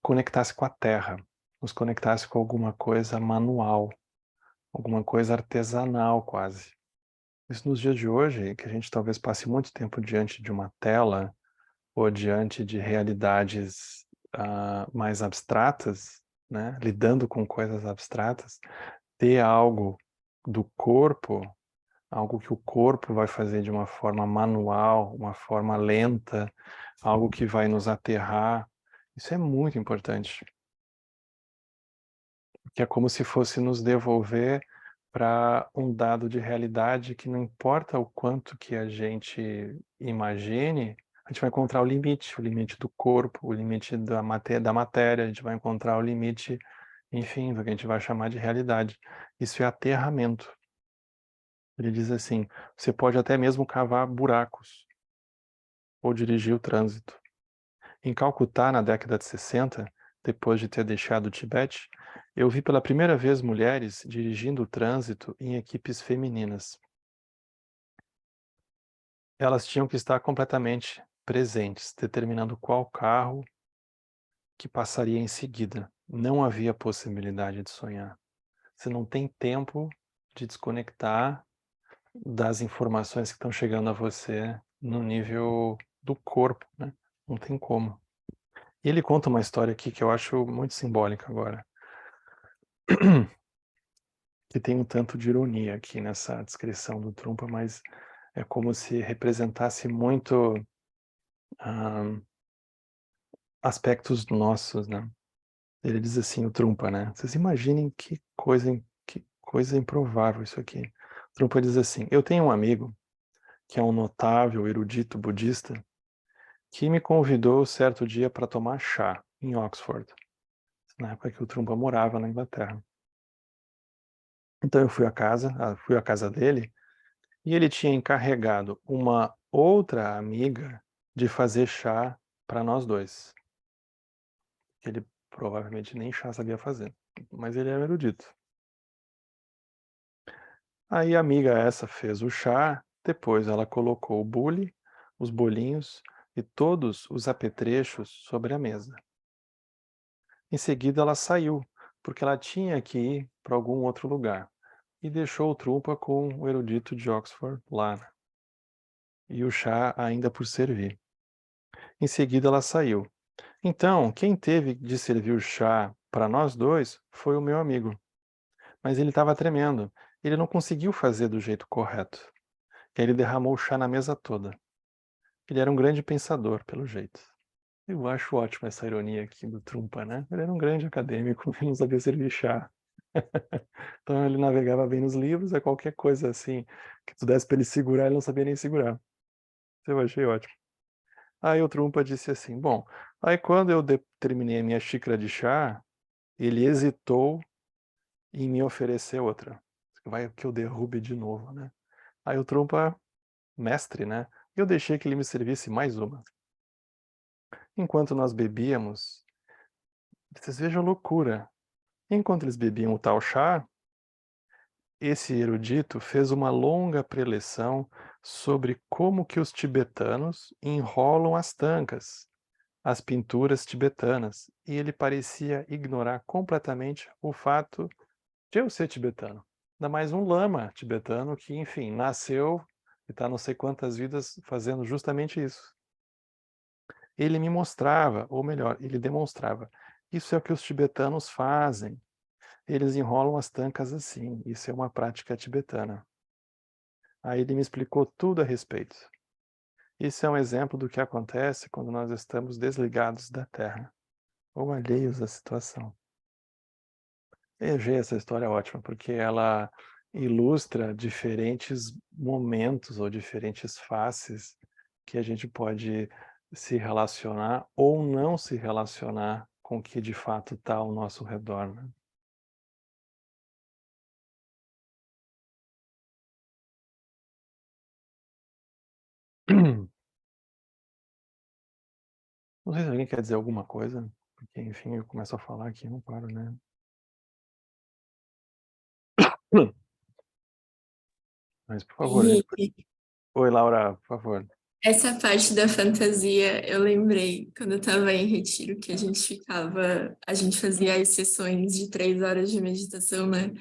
conectasse com a terra, nos conectasse com alguma coisa manual, alguma coisa artesanal quase. Isso nos dias de hoje, que a gente talvez passe muito tempo diante de uma tela ou diante de realidades mais abstratas, né? Lidando com coisas abstratas, ter algo do corpo, algo que o corpo vai fazer de uma forma manual, uma forma lenta, algo que vai nos aterrar, isso é muito importante. Que é como se fosse nos devolver para um dado de realidade que não importa o quanto que a gente imagine, a gente vai encontrar o limite do corpo, o limite da matéria, a gente vai encontrar o limite, enfim, do que a gente vai chamar de realidade. Isso é aterramento. Ele diz assim, você pode até mesmo cavar buracos ou dirigir o trânsito. Em Calcutá, na década de 60, depois de ter deixado o Tibete, eu vi pela primeira vez mulheres dirigindo o trânsito em equipes femininas. Elas tinham que estar completamente presentes, determinando qual carro que passaria em seguida. Não havia possibilidade de sonhar. Você não tem tempo de desconectar das informações que estão chegando a você no nível do corpo, né? Não tem como. E ele conta uma história aqui que eu acho muito simbólica agora, que tem um tanto de ironia aqui nessa descrição do Trungpa, mas é como se representasse muito aspectos nossos, né? Ele diz assim, o Trungpa, né? Vocês imaginem que coisa improvável isso aqui. O Trungpa diz assim, eu tenho um amigo que é um notável erudito budista que me convidou certo dia para tomar chá em Oxford, na época que o Trungpa morava na Inglaterra. Então eu fui à casa dele, e ele tinha encarregado uma outra amiga de fazer chá para nós dois. Ele provavelmente nem chá sabia fazer, mas ele era erudito. Aí a amiga essa fez o chá, depois ela colocou o bule, os bolinhos e todos os apetrechos sobre a mesa. Em seguida ela saiu, porque ela tinha que ir para algum outro lugar, e deixou o Trungpa com o erudito de Oxford lá, e o chá ainda por servir. Em seguida ela saiu. Então, quem teve de servir o chá para nós dois foi o meu amigo. Mas ele estava tremendo. Ele não conseguiu fazer do jeito correto. E aí ele derramou o chá na mesa toda. Ele era um grande pensador, pelo jeito. Eu acho ótima essa ironia aqui do Trungpa, né? Ele era um grande acadêmico, ele não sabia servir chá. Então ele navegava bem nos livros, é qualquer coisa assim que tu desse para ele segurar, ele não sabia nem segurar. Eu achei ótimo. Aí o Trungpa disse assim, bom, aí quando eu terminei a minha xícara de chá, ele hesitou em me oferecer outra. Vai que eu derrube de novo, né? Aí o Trungpa, mestre, né? Eu deixei que ele me servisse mais uma. Enquanto nós bebíamos, vocês vejam a loucura. Enquanto eles bebiam o tal chá, esse erudito fez uma longa preleção sobre como que os tibetanos enrolam as tancas, as pinturas tibetanas, e ele parecia ignorar completamente o fato de eu ser tibetano. Ainda mais um lama tibetano que, enfim, nasceu e está não sei quantas vidas fazendo justamente isso. Ele me mostrava, ou melhor, ele demonstrava, isso é o que os tibetanos fazem. Eles enrolam as tancas assim, isso é uma prática tibetana. Aí ele me explicou tudo a respeito. Isso é um exemplo do que acontece quando nós estamos desligados da Terra, ou alheios à situação. Eu achei essa história ótima, porque ela ilustra diferentes momentos ou diferentes faces que a gente pode se relacionar ou não se relacionar com o que de fato está ao nosso redor, né? Não sei se alguém quer dizer alguma coisa, porque, enfim, eu começo a falar aqui e não paro, né? Mas, por favor, gente. Henrique, Oi, Laura, por favor. essa parte da fantasia eu lembrei quando eu estava em retiro que a gente fazia as sessões de 3 horas de meditação, né?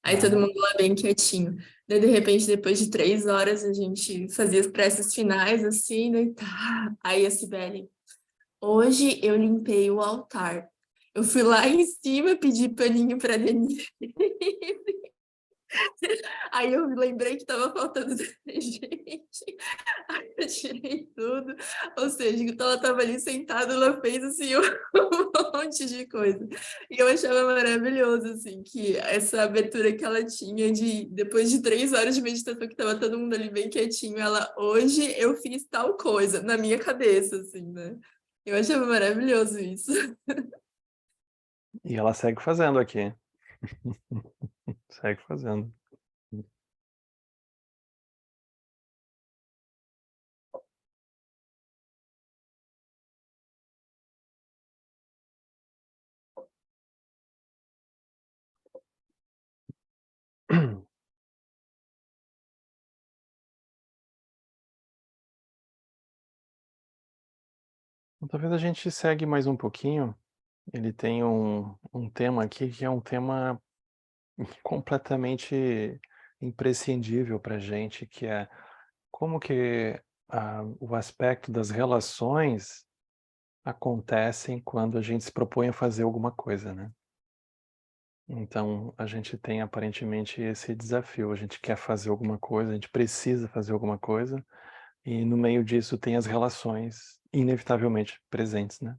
Aí todo Aham. mundo lá bem quietinho. Daí, de repente, depois de 3 horas, a gente fazia as preces finais, assim, né? E tá. Aí a Cibele, hoje eu limpei o altar. Eu fui lá em cima pedir paninho pra Denise. Aí eu lembrei que tava faltando gente. eu tirei tudo. Ou seja, então ela estava ali sentada, ela fez assim um monte de coisa. E eu achava maravilhoso, assim, que essa abertura que ela tinha de, depois de 3 horas de meditação, que estava todo mundo ali bem quietinho, ela, hoje eu fiz tal coisa, na minha cabeça, assim, né? Eu achava maravilhoso isso. E ela segue fazendo aqui. Segue fazendo. Então, talvez a gente segue mais um pouquinho. Ele tem um tema aqui que é um tema completamente imprescindível para a gente, que é como que o aspecto das relações acontecem quando a gente se propõe a fazer alguma coisa, né? Então, a gente tem aparentemente esse desafio, a gente quer fazer alguma coisa, a gente precisa fazer alguma coisa, e no meio disso tem as relações inevitavelmente presentes, né?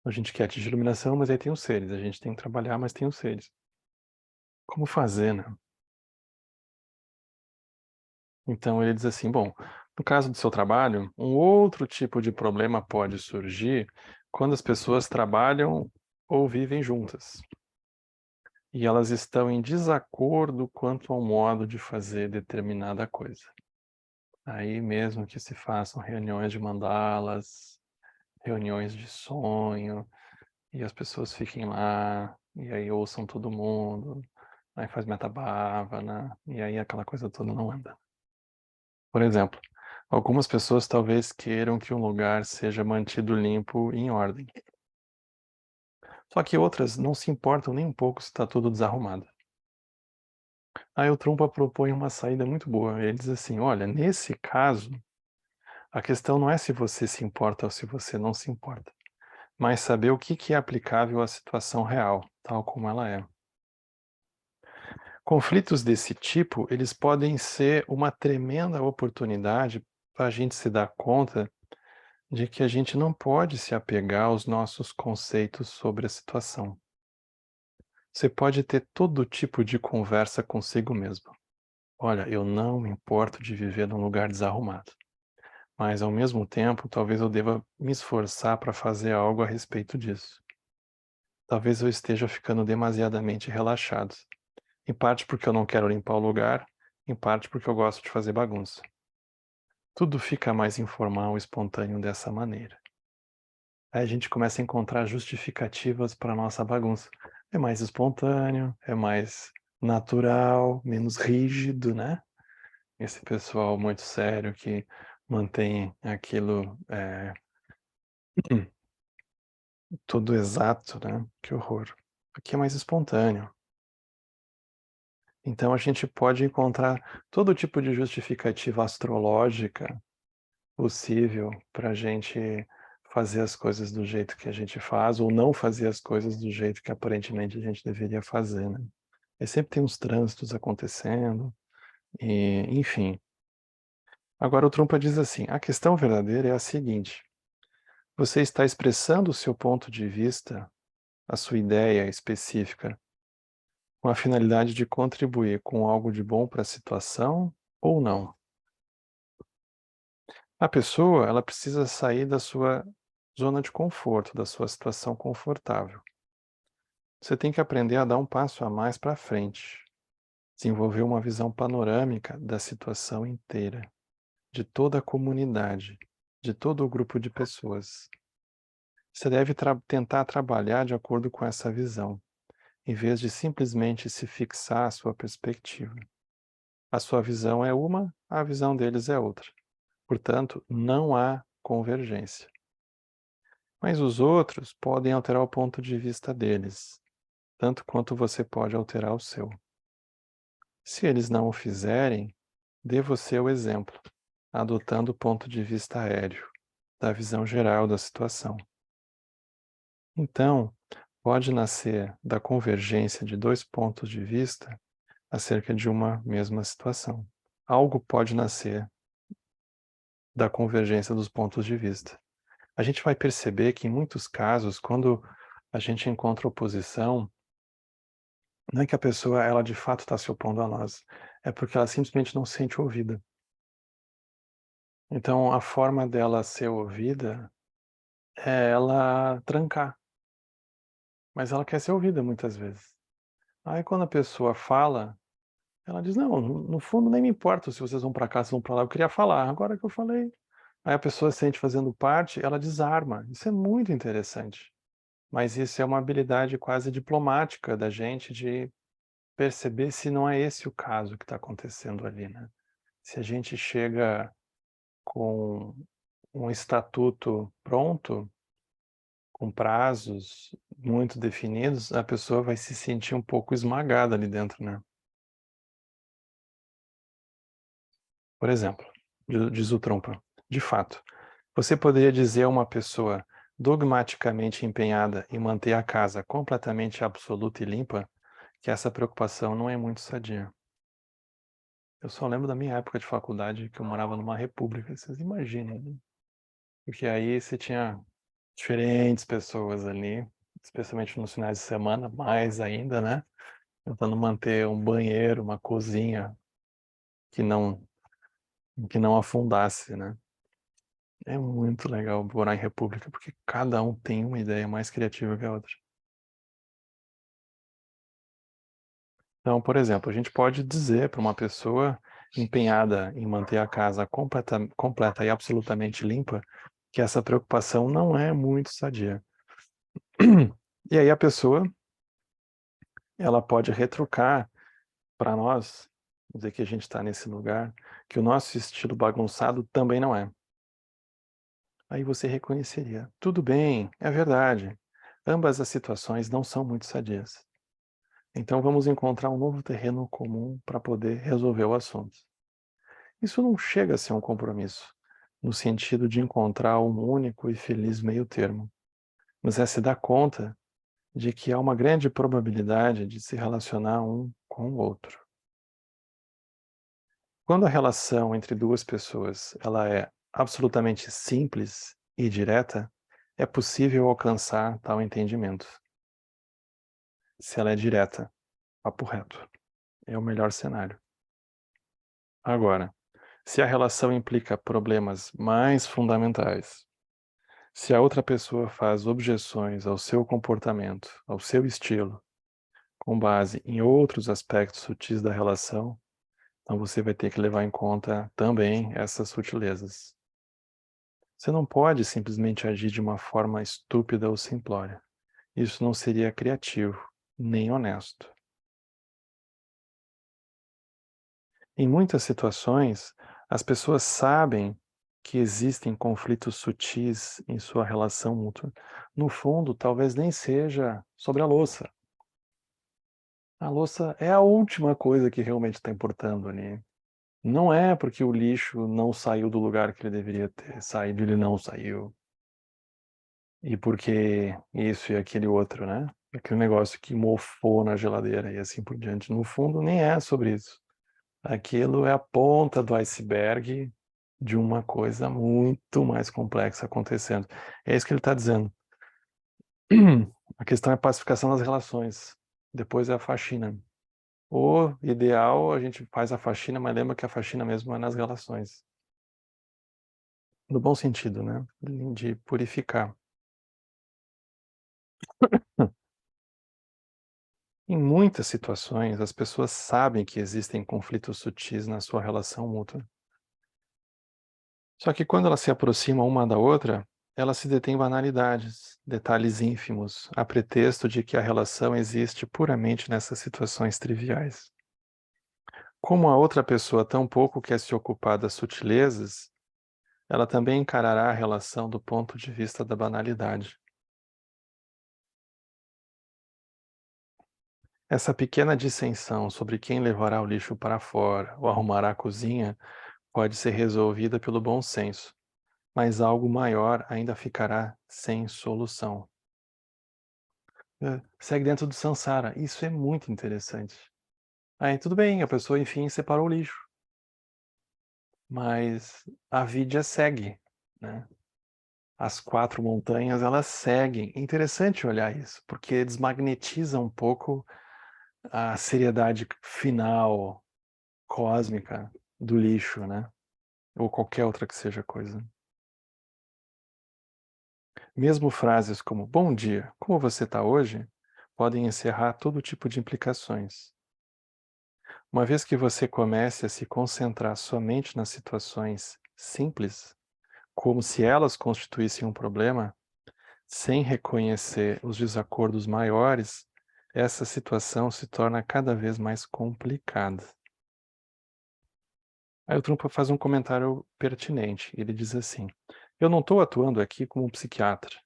A gente quer atingir iluminação, mas aí tem os seres, a gente tem que trabalhar, mas tem os seres. Como fazer, né? Então ele diz assim, bom, no caso do seu trabalho, um outro tipo de problema pode surgir quando as pessoas trabalham ou vivem juntas. E elas estão em desacordo quanto ao modo de fazer determinada coisa. Aí mesmo que se façam reuniões de mandalas, reuniões de sonho, e as pessoas fiquem lá, e aí ouçam todo mundo, aí faz metabhavana, e aí aquela coisa toda não anda. Por exemplo, algumas pessoas talvez queiram que um lugar seja mantido limpo e em ordem. Só que outras não se importam nem um pouco se está tudo desarrumado. Aí o Trumpa propõe uma saída muito boa. Ele diz assim, olha, nesse caso, a questão não é se você se importa ou se você não se importa, mas saber o que é aplicável à situação real, tal como ela é. Conflitos desse tipo, eles podem ser uma tremenda oportunidade para a gente se dar conta de que a gente não pode se apegar aos nossos conceitos sobre a situação. Você pode ter todo tipo de conversa consigo mesmo. Olha, eu não me importo de viver num lugar desarrumado, mas ao mesmo tempo, talvez eu deva me esforçar para fazer algo a respeito disso. Talvez eu esteja ficando demasiadamente relaxado, em parte porque eu não quero limpar o lugar, em parte porque eu gosto de fazer bagunça. Tudo fica mais informal e espontâneo dessa maneira. Aí a gente começa a encontrar justificativas para a nossa bagunça. É mais espontâneo, é mais natural, menos rígido, né? Esse pessoal muito sério que mantém aquilo tudo exato, né? Que horror. Aqui é mais espontâneo. Então a gente pode encontrar todo tipo de justificativa astrológica possível para a gente fazer as coisas do jeito que a gente faz ou não fazer as coisas do jeito que aparentemente a gente deveria fazer, né? E sempre tem uns trânsitos acontecendo, e, enfim. Agora o Trumpa diz assim, a questão verdadeira é a seguinte, você está expressando o seu ponto de vista, a sua ideia específica, com a finalidade de contribuir com algo de bom para a situação ou não? A pessoa, ela precisa sair da sua zona de conforto, da sua situação confortável. Você tem que aprender a dar um passo a mais para frente, desenvolver uma visão panorâmica da situação inteira, de toda a comunidade, de todo o grupo de pessoas. Você deve tentar trabalhar de acordo com essa visão, em vez de simplesmente se fixar à sua perspectiva. A sua visão é uma, a visão deles é outra. Portanto, não há convergência. Mas os outros podem alterar o ponto de vista deles, tanto quanto você pode alterar o seu. Se eles não o fizerem, dê você o exemplo, adotando o ponto de vista aéreo, da visão geral da situação. Então, pode nascer da convergência de dois pontos de vista acerca de uma mesma situação. Algo pode nascer da convergência dos pontos de vista. A gente vai perceber que, em muitos casos, quando a gente encontra oposição, não é que a pessoa, ela de fato está se opondo a nós, é porque ela simplesmente não se sente ouvida. Então, a forma dela ser ouvida é ela trancar, mas ela quer ser ouvida muitas vezes. Aí, quando a pessoa fala, ela diz: "Não, no fundo nem me importa se vocês vão para cá, se vão para lá, eu queria falar, agora que eu falei". Aí a pessoa se sente fazendo parte, ela desarma. Isso é muito interessante. Mas isso é uma habilidade quase diplomática da gente de perceber se não é esse o caso que está acontecendo ali, né. Se a gente chega com um estatuto pronto, com prazos muito definidos, a pessoa vai se sentir um pouco esmagada ali dentro, né. Por exemplo, diz o Trumpa, de fato, você poderia dizer a uma pessoa dogmaticamente empenhada em manter a casa completamente absoluta e limpa que essa preocupação não é muito sadia. Eu só lembro da minha época de faculdade que eu morava numa república, vocês imaginem, né? Porque aí você tinha diferentes pessoas ali, especialmente nos finais de semana, mais ainda, né? Tentando manter um banheiro, uma cozinha que não que não afundasse, né? É muito legal morar em república, porque cada um tem uma ideia mais criativa que a outra. Então, por exemplo, a gente pode dizer para uma pessoa empenhada em manter a casa completa e absolutamente limpa, que essa preocupação não é muito sadia. E aí a pessoa, ela pode retrucar para nós, dizer que a gente está nesse lugar, que o nosso estilo bagunçado também não é. Aí você reconheceria, tudo bem, é verdade, ambas as situações não são muito sadias. Então vamos encontrar um novo terreno comum para poder resolver o assunto. Isso não chega a ser um compromisso, no sentido de encontrar um único e feliz meio termo, mas é se dar conta de que há uma grande probabilidade de se relacionar um com o outro. Quando a relação entre duas pessoas ela é absolutamente simples e direta, é possível alcançar tal entendimento. Se ela é direta, papo reto, é o melhor cenário. Agora, se a relação implica problemas mais fundamentais, se a outra pessoa faz objeções ao seu comportamento, ao seu estilo, com base em outros aspectos sutis da relação, então você vai ter que levar em conta também essas sutilezas. Você não pode simplesmente agir de uma forma estúpida ou simplória. Isso não seria criativo, nem honesto. Em muitas situações, as pessoas sabem que existem conflitos sutis em sua relação mútua. No fundo, talvez nem seja sobre a louça. A louça é a última coisa que realmente está importando ali. Não é porque o lixo não saiu do lugar que ele deveria ter saído, ele não saiu. E porque isso e aquele outro, né? Aquele negócio que mofou na geladeira e assim por diante. No fundo, nem é sobre isso. Aquilo é a ponta do iceberg de uma coisa muito mais complexa acontecendo. É isso que ele está dizendo. A questão é a pacificação das relações. Depois é a faxina. O ideal, a gente faz a faxina, mas lembra que a faxina mesmo é nas relações. No bom sentido, né? De purificar. Em muitas situações, as pessoas sabem que existem conflitos sutis na sua relação mútua. Só que quando elas se aproximam uma da outra, elas se detêm em banalidades, detalhes ínfimos, a pretexto de que a relação existe puramente nessas situações triviais. Como a outra pessoa tampouco quer se ocupar das sutilezas, ela também encarará a relação do ponto de vista da banalidade. Essa pequena dissensão sobre quem levará o lixo para fora ou arrumará a cozinha pode ser resolvida pelo bom senso, mas algo maior ainda ficará sem solução. Segue dentro do samsara. Isso é muito interessante. Aí tudo bem, a pessoa enfim separou o lixo. mas a vida segue, né? As 4 montanhas, elas seguem. É interessante olhar isso, porque desmagnetiza um pouco a seriedade final, cósmica do lixo, né? Ou qualquer outra que seja coisa. Mesmo frases como "Bom dia, como você está hoje?" podem encerrar todo tipo de implicações. Uma vez que você comece a se concentrar somente nas situações simples, como se elas constituíssem um problema, sem reconhecer os desacordos maiores, essa situação se torna cada vez mais complicada. Aí o Trump faz um comentário pertinente. Ele diz assim: "Eu não estou atuando aqui como um psiquiatra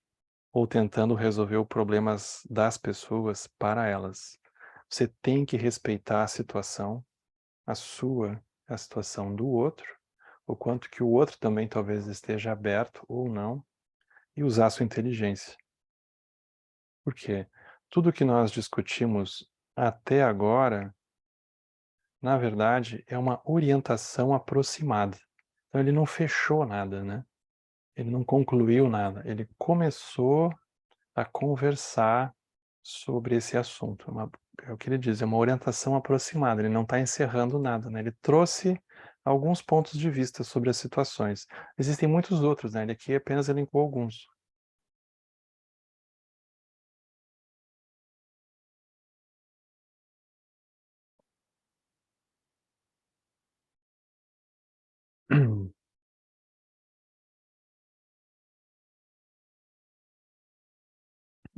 ou tentando resolver os problemas das pessoas para elas. Você tem que respeitar a situação, a sua, a situação do outro, o quanto que o outro também talvez esteja aberto ou não, e usar sua inteligência. Porque tudo que nós discutimos até agora, na verdade, é uma orientação aproximada. Então ele não fechou nada, né? Ele não concluiu nada. Ele começou a conversar sobre esse assunto. É o que ele diz, é uma orientação aproximada. Ele não está encerrando nada, né? Ele trouxe alguns pontos de vista sobre as situações. Existem muitos outros, né? Ele aqui apenas elencou alguns.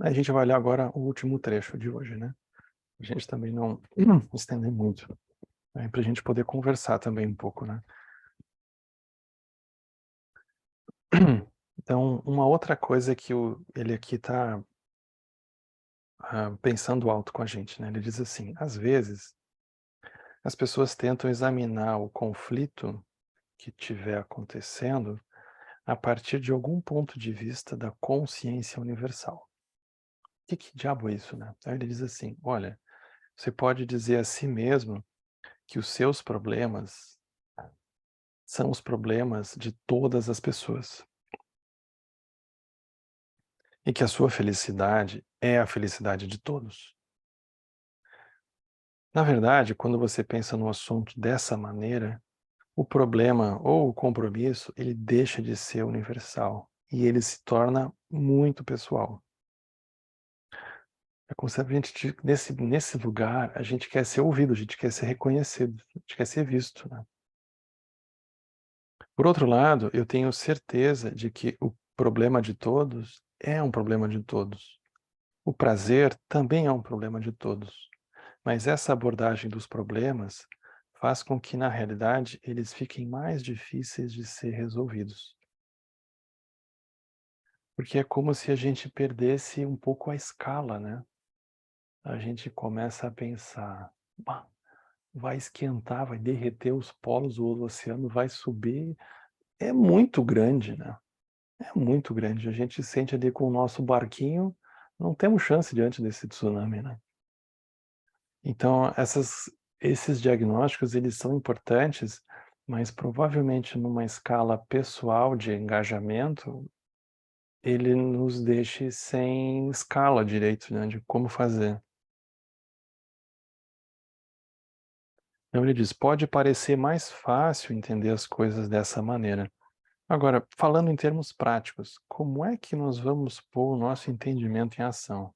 A gente vai olhar agora o último trecho de hoje, né? A gente também não estender muito, né? Para a gente poder conversar também um pouco, né? Então, uma outra coisa que ele aqui está pensando alto com a gente, né? Ele diz assim: às vezes as pessoas tentam examinar o conflito que estiver acontecendo a partir de algum ponto de vista da consciência universal. Que diabo é isso, né? Aí ele diz assim: olha, você pode dizer a si mesmo que os seus problemas são os problemas de todas as pessoas e que a sua felicidade é a felicidade de todos. Na verdade, quando você pensa no assunto dessa maneira, o problema ou o compromisso, ele deixa de ser universal e ele se torna muito pessoal. É como se a gente, nesse lugar, a gente quer ser ouvido, a gente quer ser reconhecido, a gente quer ser visto, né? Por outro lado, eu tenho certeza de que o problema de todos é um problema de todos. O prazer também é um problema de todos. Mas essa abordagem dos problemas faz com que, na realidade, eles fiquem mais difíceis de ser resolvidos. Porque é como se a gente perdesse um pouco a escala, né? A gente começa a pensar, "Bah, vai esquentar, vai derreter os polos, o oceano vai subir." É muito grande, né? É muito grande. A gente sente ali com o nosso barquinho, não temos chance diante desse tsunami, né? Então, esses diagnósticos, eles são importantes, mas provavelmente numa escala pessoal de engajamento, ele nos deixe sem escala direito, né, de como fazer. Então ele diz, pode parecer mais fácil entender as coisas dessa maneira. Agora, falando em termos práticos, como é que nós vamos pôr o nosso entendimento em ação?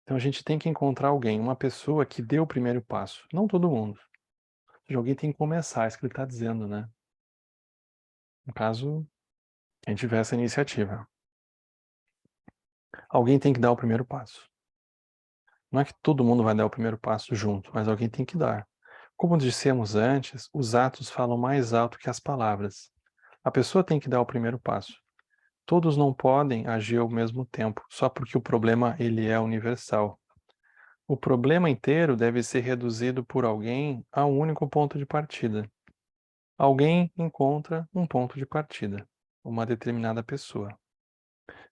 Então a gente tem que encontrar alguém, uma pessoa que dê o primeiro passo. Não todo mundo. Alguém tem que começar, é isso que ele está dizendo, né? No caso, quem tiver essa iniciativa. Alguém tem que dar o primeiro passo. Não é que todo mundo vai dar o primeiro passo junto, mas alguém tem que dar. Como dissemos antes, os atos falam mais alto que as palavras. A pessoa tem que dar o primeiro passo. Todos não podem agir ao mesmo tempo, só porque o problema ele é universal. O problema inteiro deve ser reduzido por alguém a um único ponto de partida. Alguém encontra um ponto de partida, uma determinada pessoa.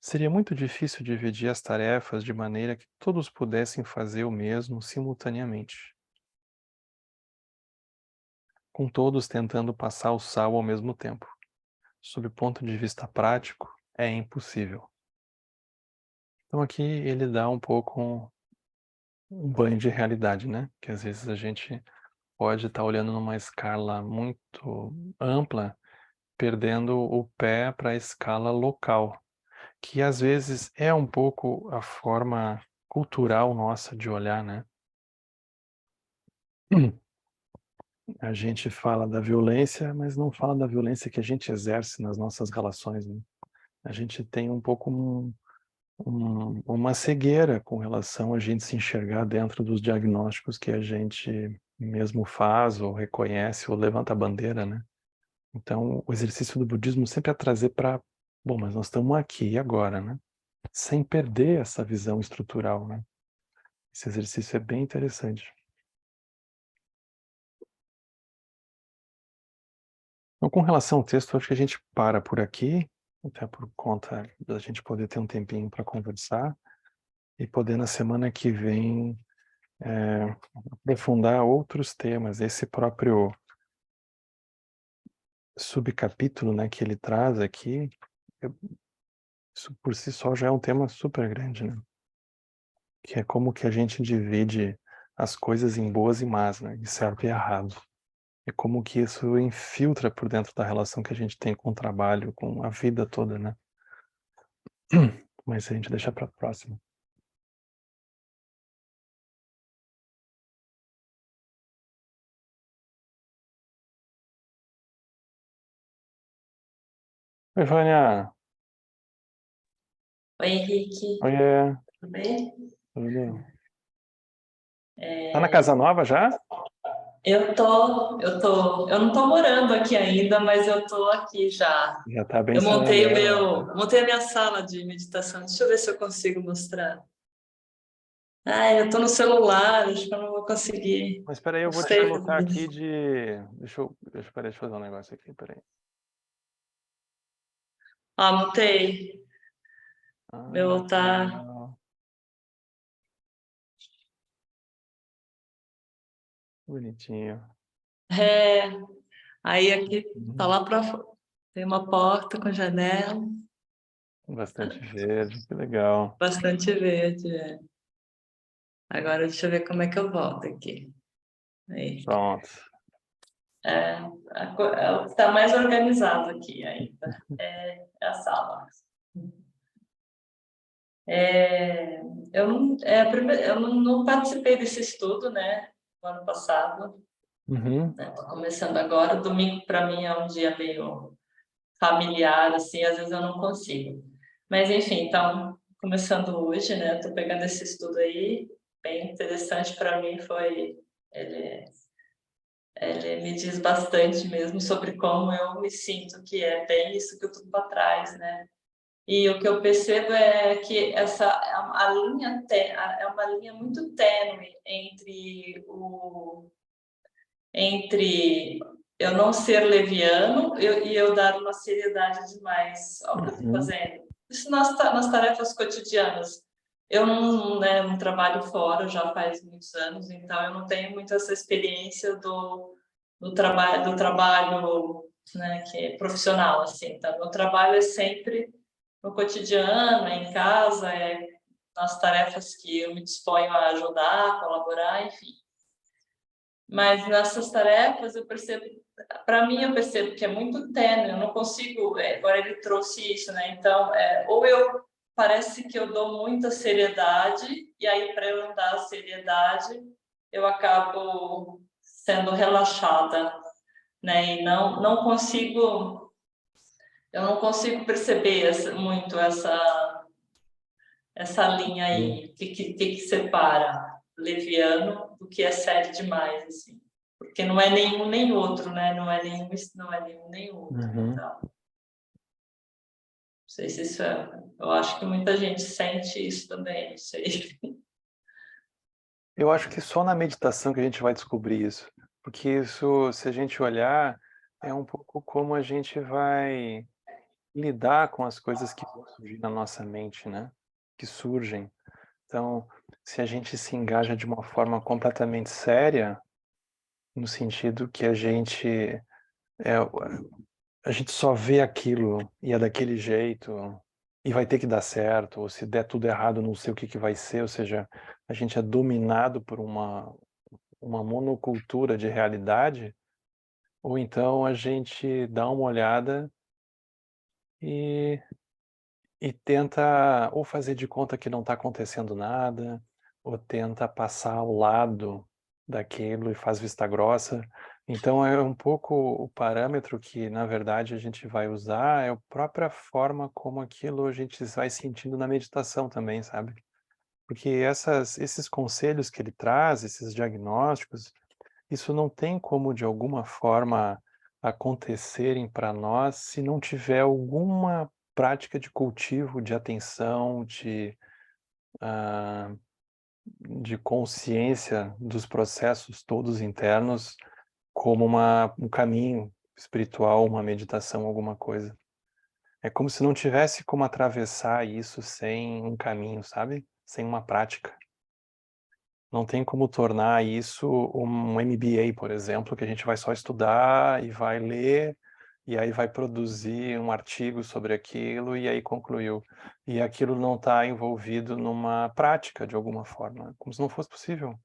Seria muito difícil dividir as tarefas de maneira que todos pudessem fazer o mesmo simultaneamente. com todos tentando passar o sal ao mesmo tempo. Sob o ponto de vista prático, é impossível. Então aqui ele dá um pouco um banho de realidade, né? Que às vezes a gente pode estar olhando numa escala muito ampla, perdendo o pé para a escala local, que às vezes é um pouco a forma cultural nossa de olhar, né? A gente fala da violência, mas não fala da violência que a gente exerce nas nossas relações, né? A gente tem um pouco uma cegueira com relação a gente se enxergar dentro dos diagnósticos que a gente mesmo faz, ou reconhece, ou levanta a bandeira, né? Então, o exercício do budismo sempre é trazer para, bom, mas nós estamos aqui e agora, né? Sem perder essa visão estrutural, né? Esse exercício é bem interessante. Então, com relação ao texto, acho que a gente para por aqui, até por conta da gente poder ter um tempinho para conversar e poder na semana que vem aprofundar outros temas. Esse próprio subcapítulo, né, que ele traz aqui, isso por si só já é um tema super grande, né? Que é como que a gente divide as coisas em boas e más, né? Em certo e errado. E como que isso infiltra por dentro da relação que a gente tem com o trabalho, com a vida toda, né? Mas a gente deixa para a próxima. Oi, Vânia. Oi, Henrique, Oiê. tudo bem? Tudo. Tá na casa nova já? Eu não tô morando aqui ainda, mas eu tô aqui já. Já tá bem Eu montei sonhadora. montei a minha sala de meditação. Deixa eu ver se eu consigo mostrar. Ah, eu tô no celular, acho que eu não vou conseguir. Mas peraí, eu Não vou te sei colocar fazer aqui isso. de... Peraí, deixa eu fazer um negócio aqui, peraí. Ah, montei. Ah, Meu que tá. legal. Bonitinho. É, aí aqui tá Uhum. lá pra fora. Tem uma porta com janela, Bastante verde, que legal. bastante verde. Agora deixa eu ver como é que eu volto aqui. Aí. Pronto. É, é o que está mais organizado aqui ainda, é a sala. É, eu não participei desse estudo, né, no ano passado, Uhum. né, tô começando agora. Domingo, para mim, é um dia meio familiar, assim, às vezes eu não consigo. Mas, enfim, então, começando hoje, né, estou pegando esse estudo aí, bem interessante para mim, ele Ele me diz bastante mesmo sobre como eu me sinto, que é bem isso que eu estou para trás, né? E o que eu percebo é que a linha é uma linha muito tênue entre eu não ser leviano e eu dar uma seriedade demais ao que eu estou Uhum. fazendo. Isso nas tarefas cotidianas. Eu não trabalho fora já faz muitos anos, então eu não tenho muito essa experiência do trabalho, né, que é profissional, assim. Então, meu trabalho é sempre no cotidiano, é em casa, é nas tarefas que eu me disponho a ajudar, colaborar, enfim. Mas nessas tarefas eu percebo, para mim eu percebo que é muito tênue, eu não consigo, agora ele trouxe isso, né? Então, ou eu parece que eu dou muita seriedade e aí para eu não dar seriedade, eu acabo sendo relaxada, né? E eu não consigo perceber muito essa linha Uhum. aí, que separa leviano do que é sério demais, assim. Porque não é nenhum nem outro, né? Não é nenhum nem outro. Uhum. Então, não sei se isso é. Eu acho que muita gente sente isso também, não sei. Eu acho que só na meditação que a gente vai descobrir isso. Porque isso, se a gente olhar, é um pouco como a gente vai lidar com as coisas que vão surgir na nossa mente, né? Que surgem. Então, se a gente se engaja de uma forma completamente séria, no sentido que a gente só vê aquilo e é daquele jeito e vai ter que dar certo, ou se der tudo errado, não sei o que que vai ser, ou seja, a gente é dominado por uma monocultura de realidade, ou então a gente dá uma olhada e tenta ou fazer de conta que não está acontecendo nada, ou tenta passar ao lado daquilo e faz vista grossa. Então é um pouco o parâmetro que, na verdade, a gente vai usar, é a própria forma como aquilo a gente vai sentindo na meditação também, sabe? Porque esses conselhos que ele traz, esses diagnósticos, isso não tem como, de alguma forma, acontecerem para nós se não tiver alguma prática de cultivo, de atenção, de consciência dos processos todos internos, como um caminho espiritual, uma meditação, alguma coisa. É como se não tivesse como atravessar isso sem um caminho, sabe? Sem uma prática. Não tem como tornar isso um MBA, por exemplo, que a gente vai só estudar e vai ler, e aí vai produzir um artigo sobre aquilo, e aí concluiu. E aquilo não está envolvido numa prática, de alguma forma, como se não fosse possível.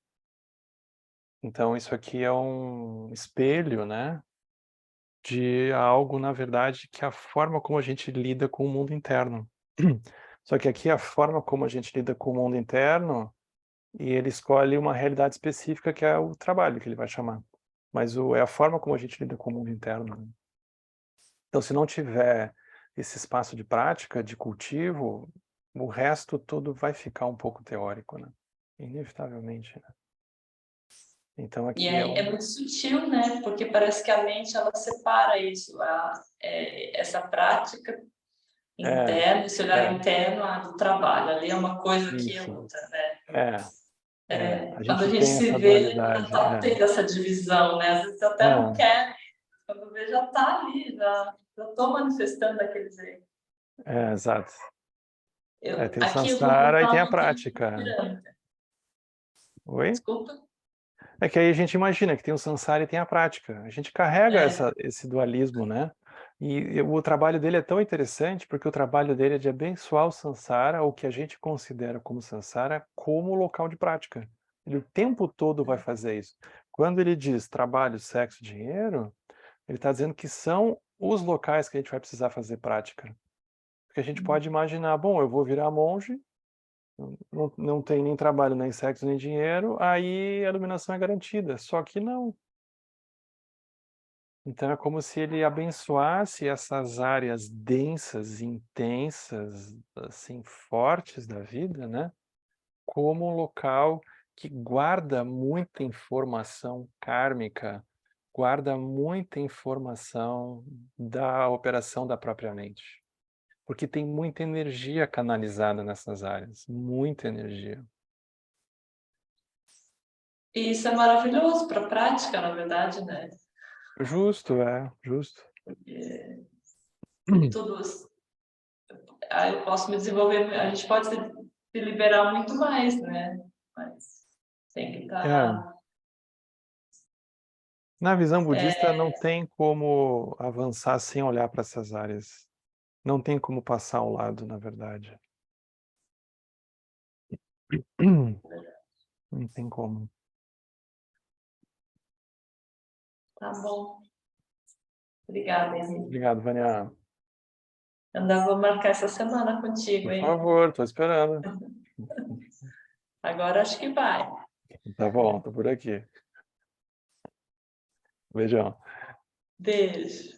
Então, isso aqui é um espelho, né, de algo, na verdade, que é a forma como a gente lida com o mundo interno. Só que aqui a forma como a gente lida com o mundo interno, e ele escolhe uma realidade específica que é o trabalho, que ele vai chamar. Mas é a forma como a gente lida com o mundo interno, né? Então, se não tiver esse espaço de prática, de cultivo, o resto todo vai ficar um pouco teórico, né? Inevitavelmente, né? Então, E aqui é é muito sutil, né? Porque parece que a mente ela separa isso, essa prática interna, esse olhar interno do trabalho. Ali é uma coisa que é isso. outra, né? A Quando a gente gente tem se essa vê, já dualidade. está tendo essa divisão, né? Às vezes eu até não quero, quando vê, já está ali, já estou manifestando daquele jeito. Exato. Tem o Aqui eu vou samsara e voltar tem a um pouquinho para prática. pirâmide. Oi? Desculpa. É que aí a gente imagina que tem o samsara e tem a prática. A gente carrega esse dualismo, né? E o trabalho dele é tão interessante porque o trabalho dele é de abençoar o samsara, o que a gente considera como samsara, como local de prática. Ele o tempo todo vai fazer isso. Quando ele diz trabalho, sexo, dinheiro, ele está dizendo que são os locais que a gente vai precisar fazer prática. Porque a gente pode imaginar, bom, eu vou virar monge, não tem nem trabalho, nem sexo, nem dinheiro, aí a iluminação é garantida. Só que não. Então é como se ele abençoasse essas áreas densas, intensas, assim, fortes da vida, né? Como um local que guarda muita informação kármica, guarda muita informação da operação da própria mente. Porque tem muita energia canalizada nessas áreas, muita energia. E isso é maravilhoso para a prática, na verdade, né? Justo, justo. Porque tudo, aí eu posso me desenvolver, a gente pode se liberar muito mais, né? Mas tem que estar. Na visão budista, não tem como avançar sem olhar para essas áreas. Não tem como passar ao lado, na verdade. Não tem como. Tá bom. Obrigada, Henrique. Obrigado, Vânia. Eu vou marcar essa semana contigo, Por hein? favor, estou esperando. Agora acho que vai. Tá bom, tô por aqui. Beijão. Beijo.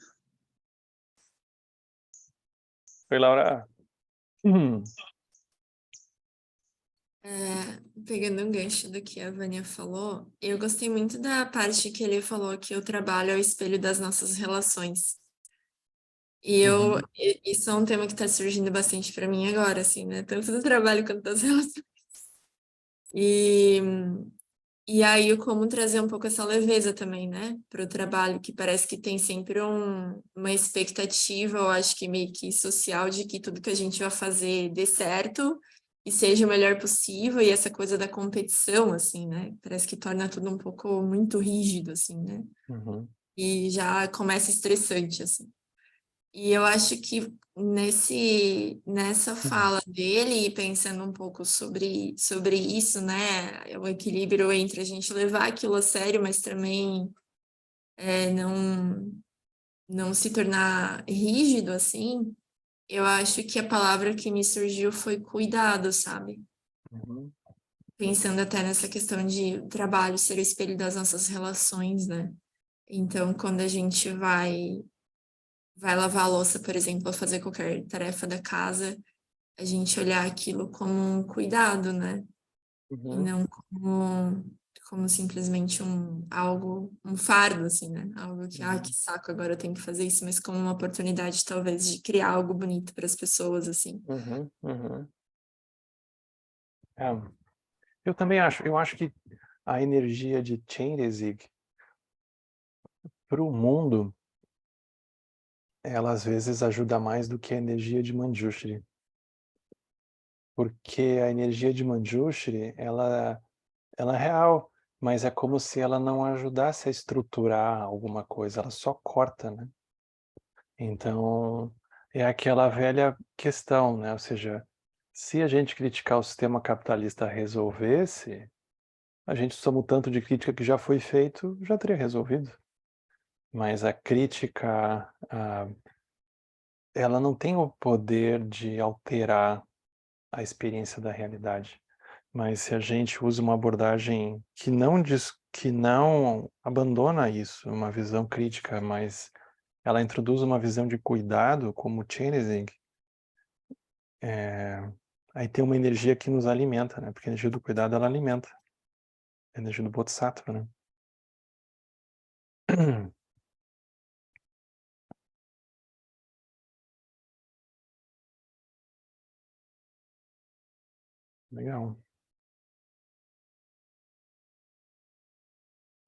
Oi, Laura. Pegando um gancho do que a Vânia falou, eu gostei muito da parte que ele falou que o trabalho é o espelho das nossas relações. Isso é um tema que está surgindo bastante para mim agora, assim, né? Tanto do trabalho quanto das relações. E aí, como trazer um pouco essa leveza também, né? Para o trabalho, que parece que tem sempre uma expectativa, eu acho que meio que social, de que tudo que a gente vai fazer dê certo e seja o melhor possível, e essa coisa da competição, assim, né? Parece que torna tudo um pouco muito rígido, assim, né? Uhum. E já começa estressante, assim. E eu acho que nessa fala dele, e pensando um pouco sobre isso, né? O equilíbrio entre a gente levar aquilo a sério, mas também não se tornar rígido, assim, eu acho que a palavra que me surgiu foi cuidado, sabe? Uhum. Pensando até nessa questão de o trabalho ser o espelho das nossas relações, né? Então, quando a gente vai lavar a louça, por exemplo, ou fazer qualquer tarefa da casa, a gente olhar aquilo como um cuidado, né? E Uhum. não como simplesmente um fardo, assim, né? Algo que, que saco, agora eu tenho que fazer isso, mas como uma oportunidade, talvez, de criar algo bonito para as pessoas, assim. Uhum. Uhum. É, eu também acho. Eu acho que a energia de Chenrezig para o mundo, ela às vezes ajuda mais do que a energia de Manjushri. Porque a energia de Manjushri, ela é real, mas é como se ela não ajudasse a estruturar alguma coisa, ela só corta, né? Então, é aquela velha questão, né? Ou seja, se a gente criticar o sistema capitalista resolvesse, a gente soma o tanto de crítica que já foi feito, já teria resolvido. Mas a crítica, ela não tem o poder de alterar a experiência da realidade. Mas se a gente usa uma abordagem que não abandona isso, uma visão crítica, mas ela introduz uma visão de cuidado, como o Chenrezig, aí tem uma energia que nos alimenta, né? Porque a energia do cuidado, ela alimenta. A energia do Bodhisattva, né? Legal.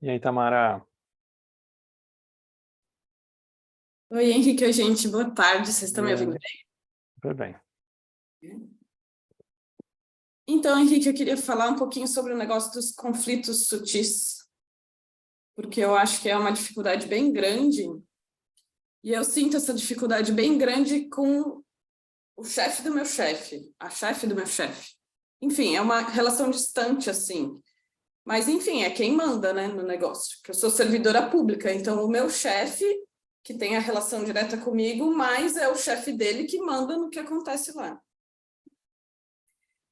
E aí, Tamara? Oi, Henrique, gente, boa tarde, vocês estão me ouvindo Tudo bem. bem? Então, Henrique, eu queria falar um pouquinho sobre o negócio dos conflitos sutis, porque eu acho que é uma dificuldade bem grande, e eu sinto essa dificuldade bem grande com o chefe do meu chefe, a chefe do meu chefe. Enfim, é uma relação distante, assim, mas, enfim, é quem manda, né, no negócio, porque eu sou servidora pública, então o meu chefe, que tem a relação direta comigo, mas é o chefe dele que manda no que acontece lá.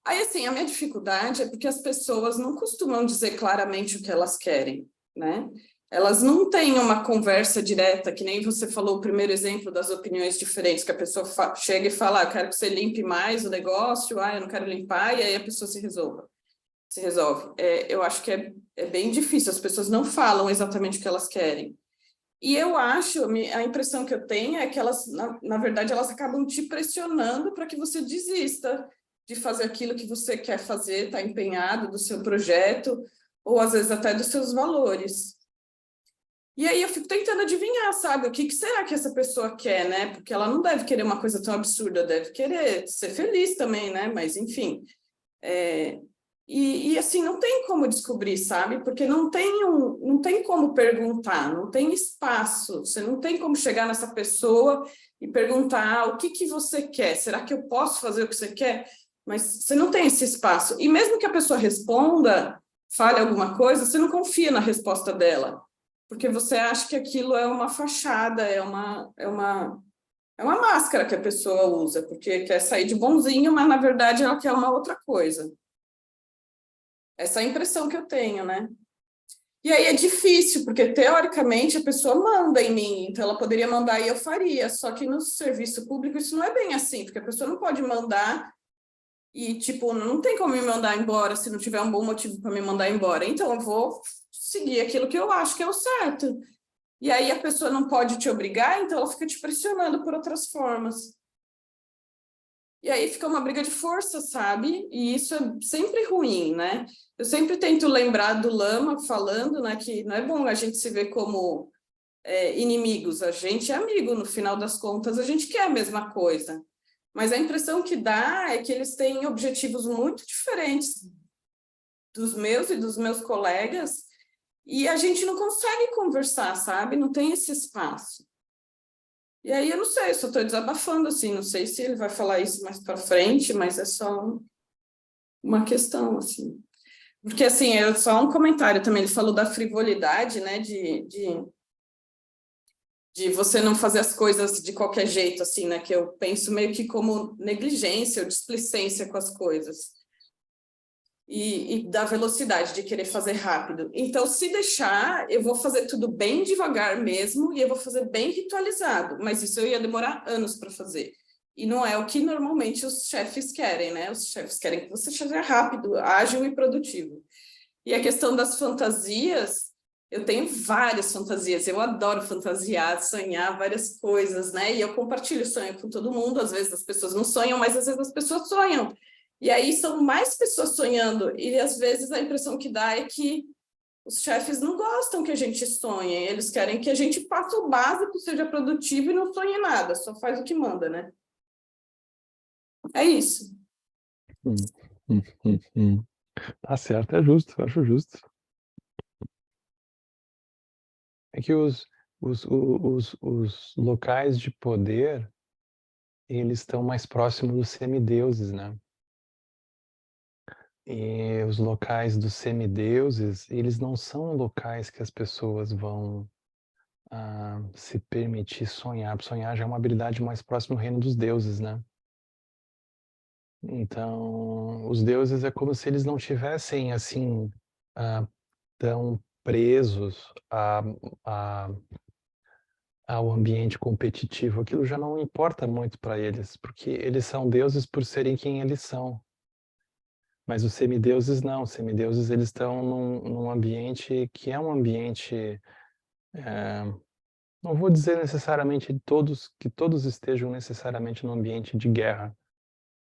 Aí, assim, a minha dificuldade é porque as pessoas não costumam dizer claramente o que elas querem, né? Elas não têm uma conversa direta, que nem você falou o primeiro exemplo das opiniões diferentes, que a pessoa chega e fala, eu quero que você limpe mais o negócio, eu não quero limpar, e aí a pessoa se resolve. Eu acho que é bem difícil, as pessoas não falam exatamente o que elas querem. E eu acho, a impressão que eu tenho é que elas, na verdade, elas acabam te pressionando para que você desista de fazer aquilo que você quer fazer, está empenhado do seu projeto, ou às vezes até dos seus valores. E aí eu fico tentando adivinhar, sabe, o que será que essa pessoa quer, né? Porque ela não deve querer uma coisa tão absurda, deve querer ser feliz também, né? Mas, enfim, assim, não tem como descobrir, sabe? Porque não tem como perguntar, não tem espaço. Você não tem como chegar nessa pessoa e perguntar o que você quer? Será que eu posso fazer o que você quer? Mas você não tem esse espaço. E mesmo que a pessoa responda, fale alguma coisa, você não confia na resposta dela. Porque você acha que aquilo é uma fachada, é uma máscara que a pessoa usa, porque quer sair de bonzinho, mas na verdade ela quer uma outra coisa. Essa é a impressão que eu tenho, né? E aí é difícil, porque teoricamente a pessoa manda em mim, então ela poderia mandar e eu faria, só que no serviço público isso não é bem assim, porque a pessoa não pode mandar e, tipo, não tem como me mandar embora se não tiver um bom motivo para me mandar embora. Então eu vou seguir aquilo que eu acho que é o certo. E aí a pessoa não pode te obrigar, então ela fica te pressionando por outras formas. E aí fica uma briga de força, sabe? E isso é sempre ruim, né? Eu sempre tento lembrar do Lama falando, né, que não é bom a gente se ver como inimigos, a gente é amigo, no final das contas a gente quer a mesma coisa. Mas a impressão que dá é que eles têm objetivos muito diferentes dos meus e dos meus colegas, e a gente não consegue conversar, sabe? Não tem esse espaço. E aí eu não sei, eu só estou desabafando, assim, não sei se ele vai falar isso mais para frente, mas é só uma questão, assim. Porque, assim, é só um comentário também, ele falou da frivolidade, né, de você não fazer as coisas de qualquer jeito, assim, né, que eu penso meio que como negligência ou displicência com as coisas. E da velocidade, de querer fazer rápido. Então, se deixar, eu vou fazer tudo bem devagar mesmo, e eu vou fazer bem ritualizado, mas isso eu ia demorar anos para fazer. E não é o que normalmente os chefes querem, né? Os chefes querem que você seja rápido, ágil e produtivo. E a questão das fantasias, eu tenho várias fantasias, eu adoro fantasiar, sonhar várias coisas, né? E eu compartilho sonho com todo mundo, às vezes as pessoas não sonham, mas às vezes as pessoas sonham. E aí são mais pessoas sonhando, e às vezes a impressão que dá é que os chefes não gostam que a gente sonhe, eles querem que a gente faça o básico, seja produtivo e não sonhe nada, só faz o que manda, né? É isso. Tá certo, é justo, eu acho justo. É que os locais de poder, eles estão mais próximos dos semideuses, né? E os locais dos semideuses, eles não são locais que as pessoas vão se permitir sonhar. Sonhar já é uma habilidade mais próxima do reino dos deuses, né? Então, os deuses é como se eles não tivessem, assim, tão presos a, ao ambiente competitivo. Aquilo já não importa muito para eles, porque eles são deuses por serem quem eles são. Mas os semideuses não, os semideuses eles estão num ambiente que é um ambiente, não vou dizer necessariamente que todos estejam necessariamente num ambiente de guerra,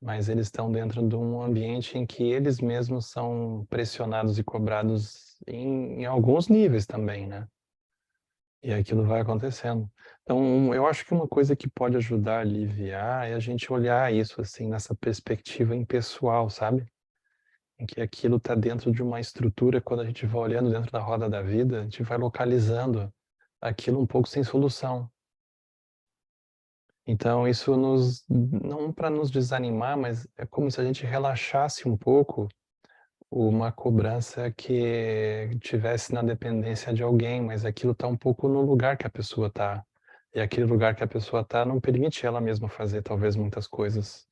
mas eles estão dentro de um ambiente em que eles mesmos são pressionados e cobrados em alguns níveis também, né? E aquilo vai acontecendo. Então, eu acho que uma coisa que pode ajudar a aliviar é a gente olhar isso assim nessa perspectiva impessoal, sabe? Em que aquilo está dentro de uma estrutura, quando a gente vai olhando dentro da roda da vida, a gente vai localizando aquilo um pouco sem solução. Então, isso não para nos desanimar, mas é como se a gente relaxasse um pouco uma cobrança que tivesse na dependência de alguém, mas aquilo está um pouco no lugar que a pessoa está. E aquele lugar que a pessoa está não permite ela mesma fazer, talvez, muitas coisas.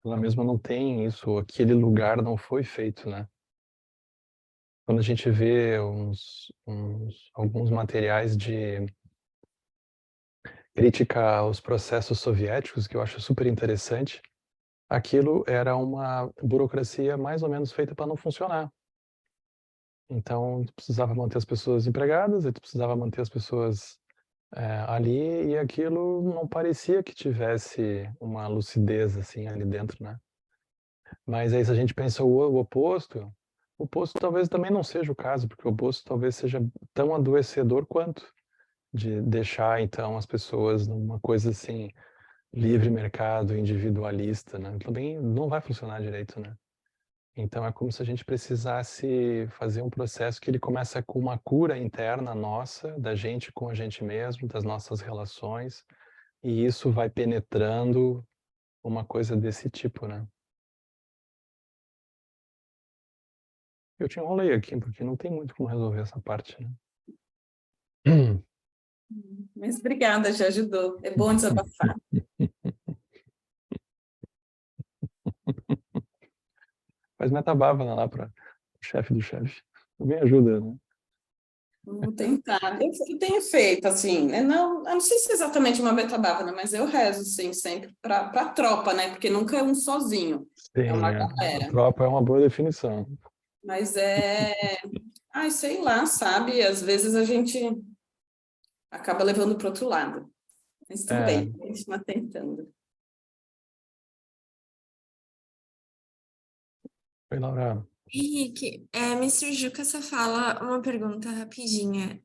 Ela mesma não tem isso, aquele lugar não foi feito, né? Quando a gente vê alguns materiais de crítica aos processos soviéticos, que eu acho super interessante, aquilo era uma burocracia mais ou menos feita para não funcionar. Então, tu precisava manter as pessoas empregadas, e tu precisava manter as pessoas ali, e aquilo não parecia que tivesse uma lucidez assim ali dentro, né? Mas aí se a gente pensa o oposto talvez também não seja o caso, porque o oposto talvez seja tão adoecedor quanto de deixar então as pessoas numa coisa assim, livre mercado, individualista, né? Também não vai funcionar direito, né? Então é como se a gente precisasse fazer um processo que ele começa com uma cura interna nossa, da gente com a gente mesmo, das nossas relações, e isso vai penetrando uma coisa desse tipo, né? Eu te enrolei aqui, porque não tem muito como resolver essa parte, né? Mas obrigada, já ajudou. É bom desabafar. Faz metabávana lá para o chefe do chefe. Também ajuda, né? Vou tentar. Eu tenho feito, assim, né? Não, eu não sei se é exatamente uma betabávana, mas eu rezo, sim, sempre para a tropa, né? Porque nunca é um sozinho, é Sim, uma a galera. tropa é uma boa definição. Mas ai, sei lá, sabe? Às vezes a gente acaba levando para outro lado. Mas tudo É, bem, a gente está tentando. foi Laura. Henrique, me surgiu com essa fala uma pergunta rapidinha.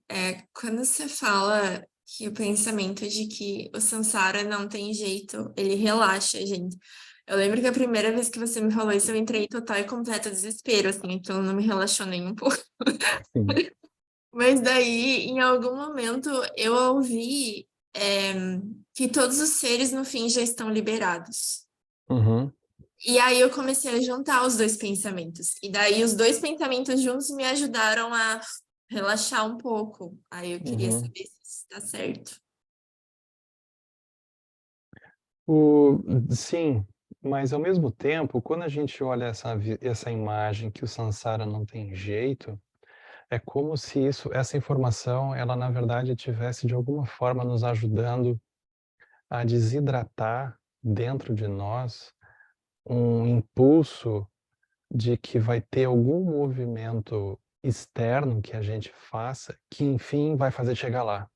Quando você fala que o pensamento de que o samsara não tem jeito, ele relaxa a gente. Eu lembro que a primeira vez que você me falou isso, eu entrei em total e completo desespero, assim, então não me relaxou nem um pouco. Sim. Mas daí, em algum momento, eu ouvi que todos os seres no fim já estão liberados. Uhum. E aí eu comecei a juntar os dois pensamentos. E daí os dois pensamentos juntos me ajudaram a relaxar um pouco. Aí eu queria Uhum. saber se isso está certo. Sim, mas ao mesmo tempo, quando a gente olha essa imagem que o Sansara não tem jeito, é como se essa informação, ela na verdade estivesse de alguma forma nos ajudando a desidratar dentro de nós um impulso de que vai ter algum movimento externo que a gente faça, que enfim vai fazer chegar lá.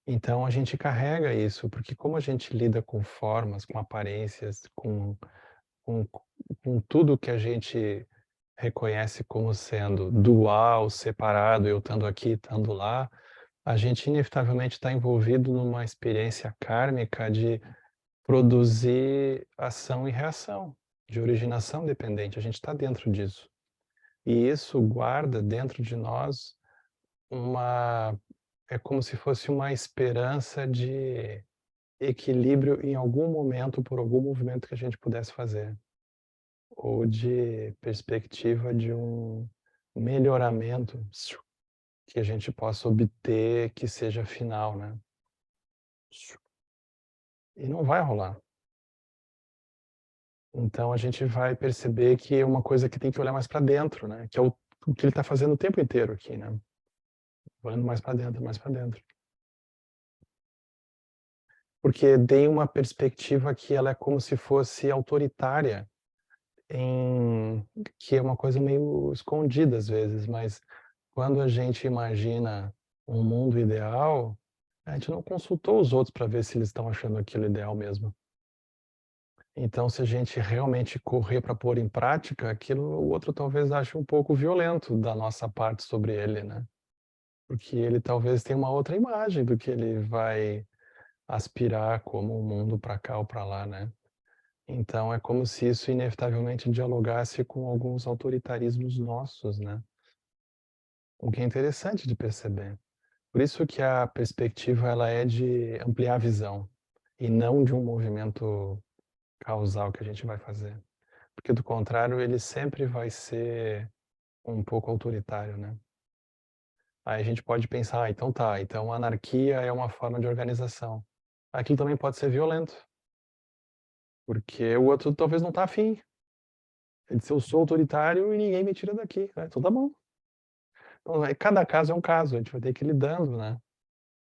Então a gente carrega isso, porque como a gente lida com formas, com aparências, com, com tudo que a gente reconhece como sendo dual, separado, eu estando aqui, estando lá, a gente inevitavelmente está envolvido numa experiência kármica de produzir ação e reação, de originação dependente. A gente está dentro disso. E isso guarda dentro de nós uma... É como se fosse uma esperança de equilíbrio em algum momento, por algum movimento que a gente pudesse fazer. Ou de perspectiva de um melhoramento que a gente possa obter que seja final, né? E não vai rolar. Então a gente vai perceber que é uma coisa que tem que olhar mais para dentro, né? Que é o que ele está fazendo o tempo inteiro aqui, né? Olhando mais para dentro, mais para dentro. Porque tem uma perspectiva que ela é como se fosse autoritária, que é uma coisa meio escondida às vezes, mas quando a gente imagina um mundo ideal, a gente não consultou os outros para ver se eles estão achando aquilo ideal mesmo. Então, se a gente realmente correr para pôr em prática, aquilo o outro talvez ache um pouco violento da nossa parte sobre ele, né? Porque ele talvez tenha uma outra imagem do que ele vai aspirar como um mundo para cá ou para lá, né? Então, é como se isso inevitavelmente dialogasse com alguns autoritarismos nossos, né? O que é interessante de perceber. Por isso que a perspectiva ela é de ampliar a visão e não de um movimento causal que a gente vai fazer. Porque do contrário, ele sempre vai ser um pouco autoritário, né? Aí a gente pode pensar, então tá, então a anarquia é uma forma de organização. Aquilo também pode ser violento, porque o outro talvez não tá afim. Ele diz, eu sou autoritário e ninguém me tira daqui. Então tá bom. Então, cada caso é um caso, a gente vai ter que ir lidando, né?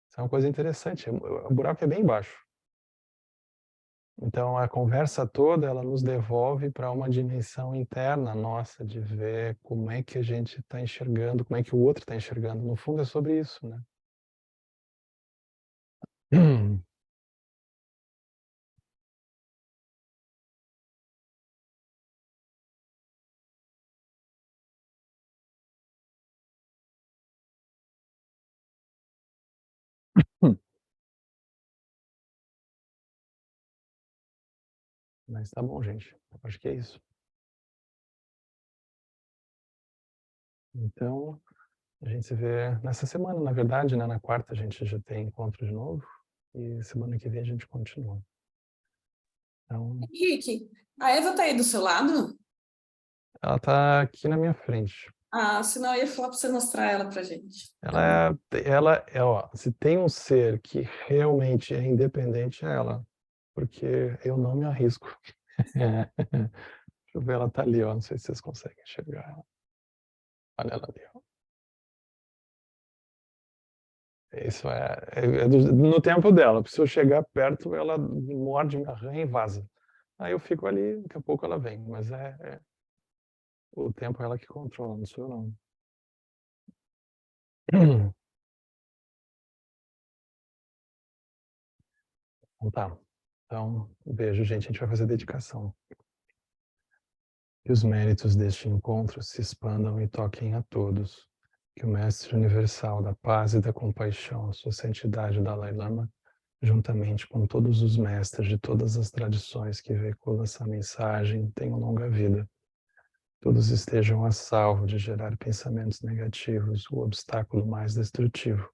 Isso é uma coisa interessante, o buraco é bem baixo. Então a conversa toda, ela nos devolve para uma dimensão interna nossa, de ver como é que a gente está enxergando, como é que o outro está enxergando. No fundo é sobre isso, né? Mas tá bom, gente. Acho que é isso. Então, a gente se vê nessa semana, na verdade, né? Na quarta a gente já tem encontro de novo. E semana que vem a gente continua. Então, Henrique, a Eva tá aí do seu lado? ela tá aqui na minha frente. Ah, senão eu ia falar para você mostrar ela pra gente. Ó, se tem um ser que realmente é independente, é ela. Porque eu não me arrisco. Deixa eu ver, ela tá ali, ó. Não sei se vocês conseguem enxergar ela. Olha ela ali, ó. Isso no tempo dela. Se eu chegar perto, ela morde, me arranha e vaza. Aí eu fico ali, daqui a pouco ela vem. Mas o tempo é ela que controla, não sou eu não. Então tá. Então, beijo, gente. A gente vai fazer dedicação. Que os méritos deste encontro se expandam e toquem a todos. Que o Mestre Universal da Paz e da Compaixão, Sua Santidade o Dalai Lama, juntamente com todos os mestres de todas as tradições que veiculam essa mensagem, tenham longa vida. Todos estejam a salvo de gerar pensamentos negativos, o obstáculo mais destrutivo.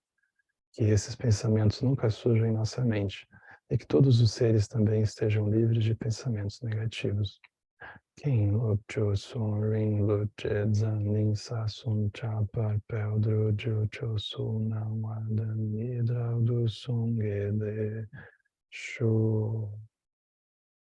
Que esses pensamentos nunca surjam em nossa mente e que todos os seres também estejam livres de pensamentos negativos. Quem Lopcho Sun Ring Luche Zan Ning Sa Sun Cha Par Pel Dru Ju Cho Su Nam Wadan Midra Du Sung Ge De Shu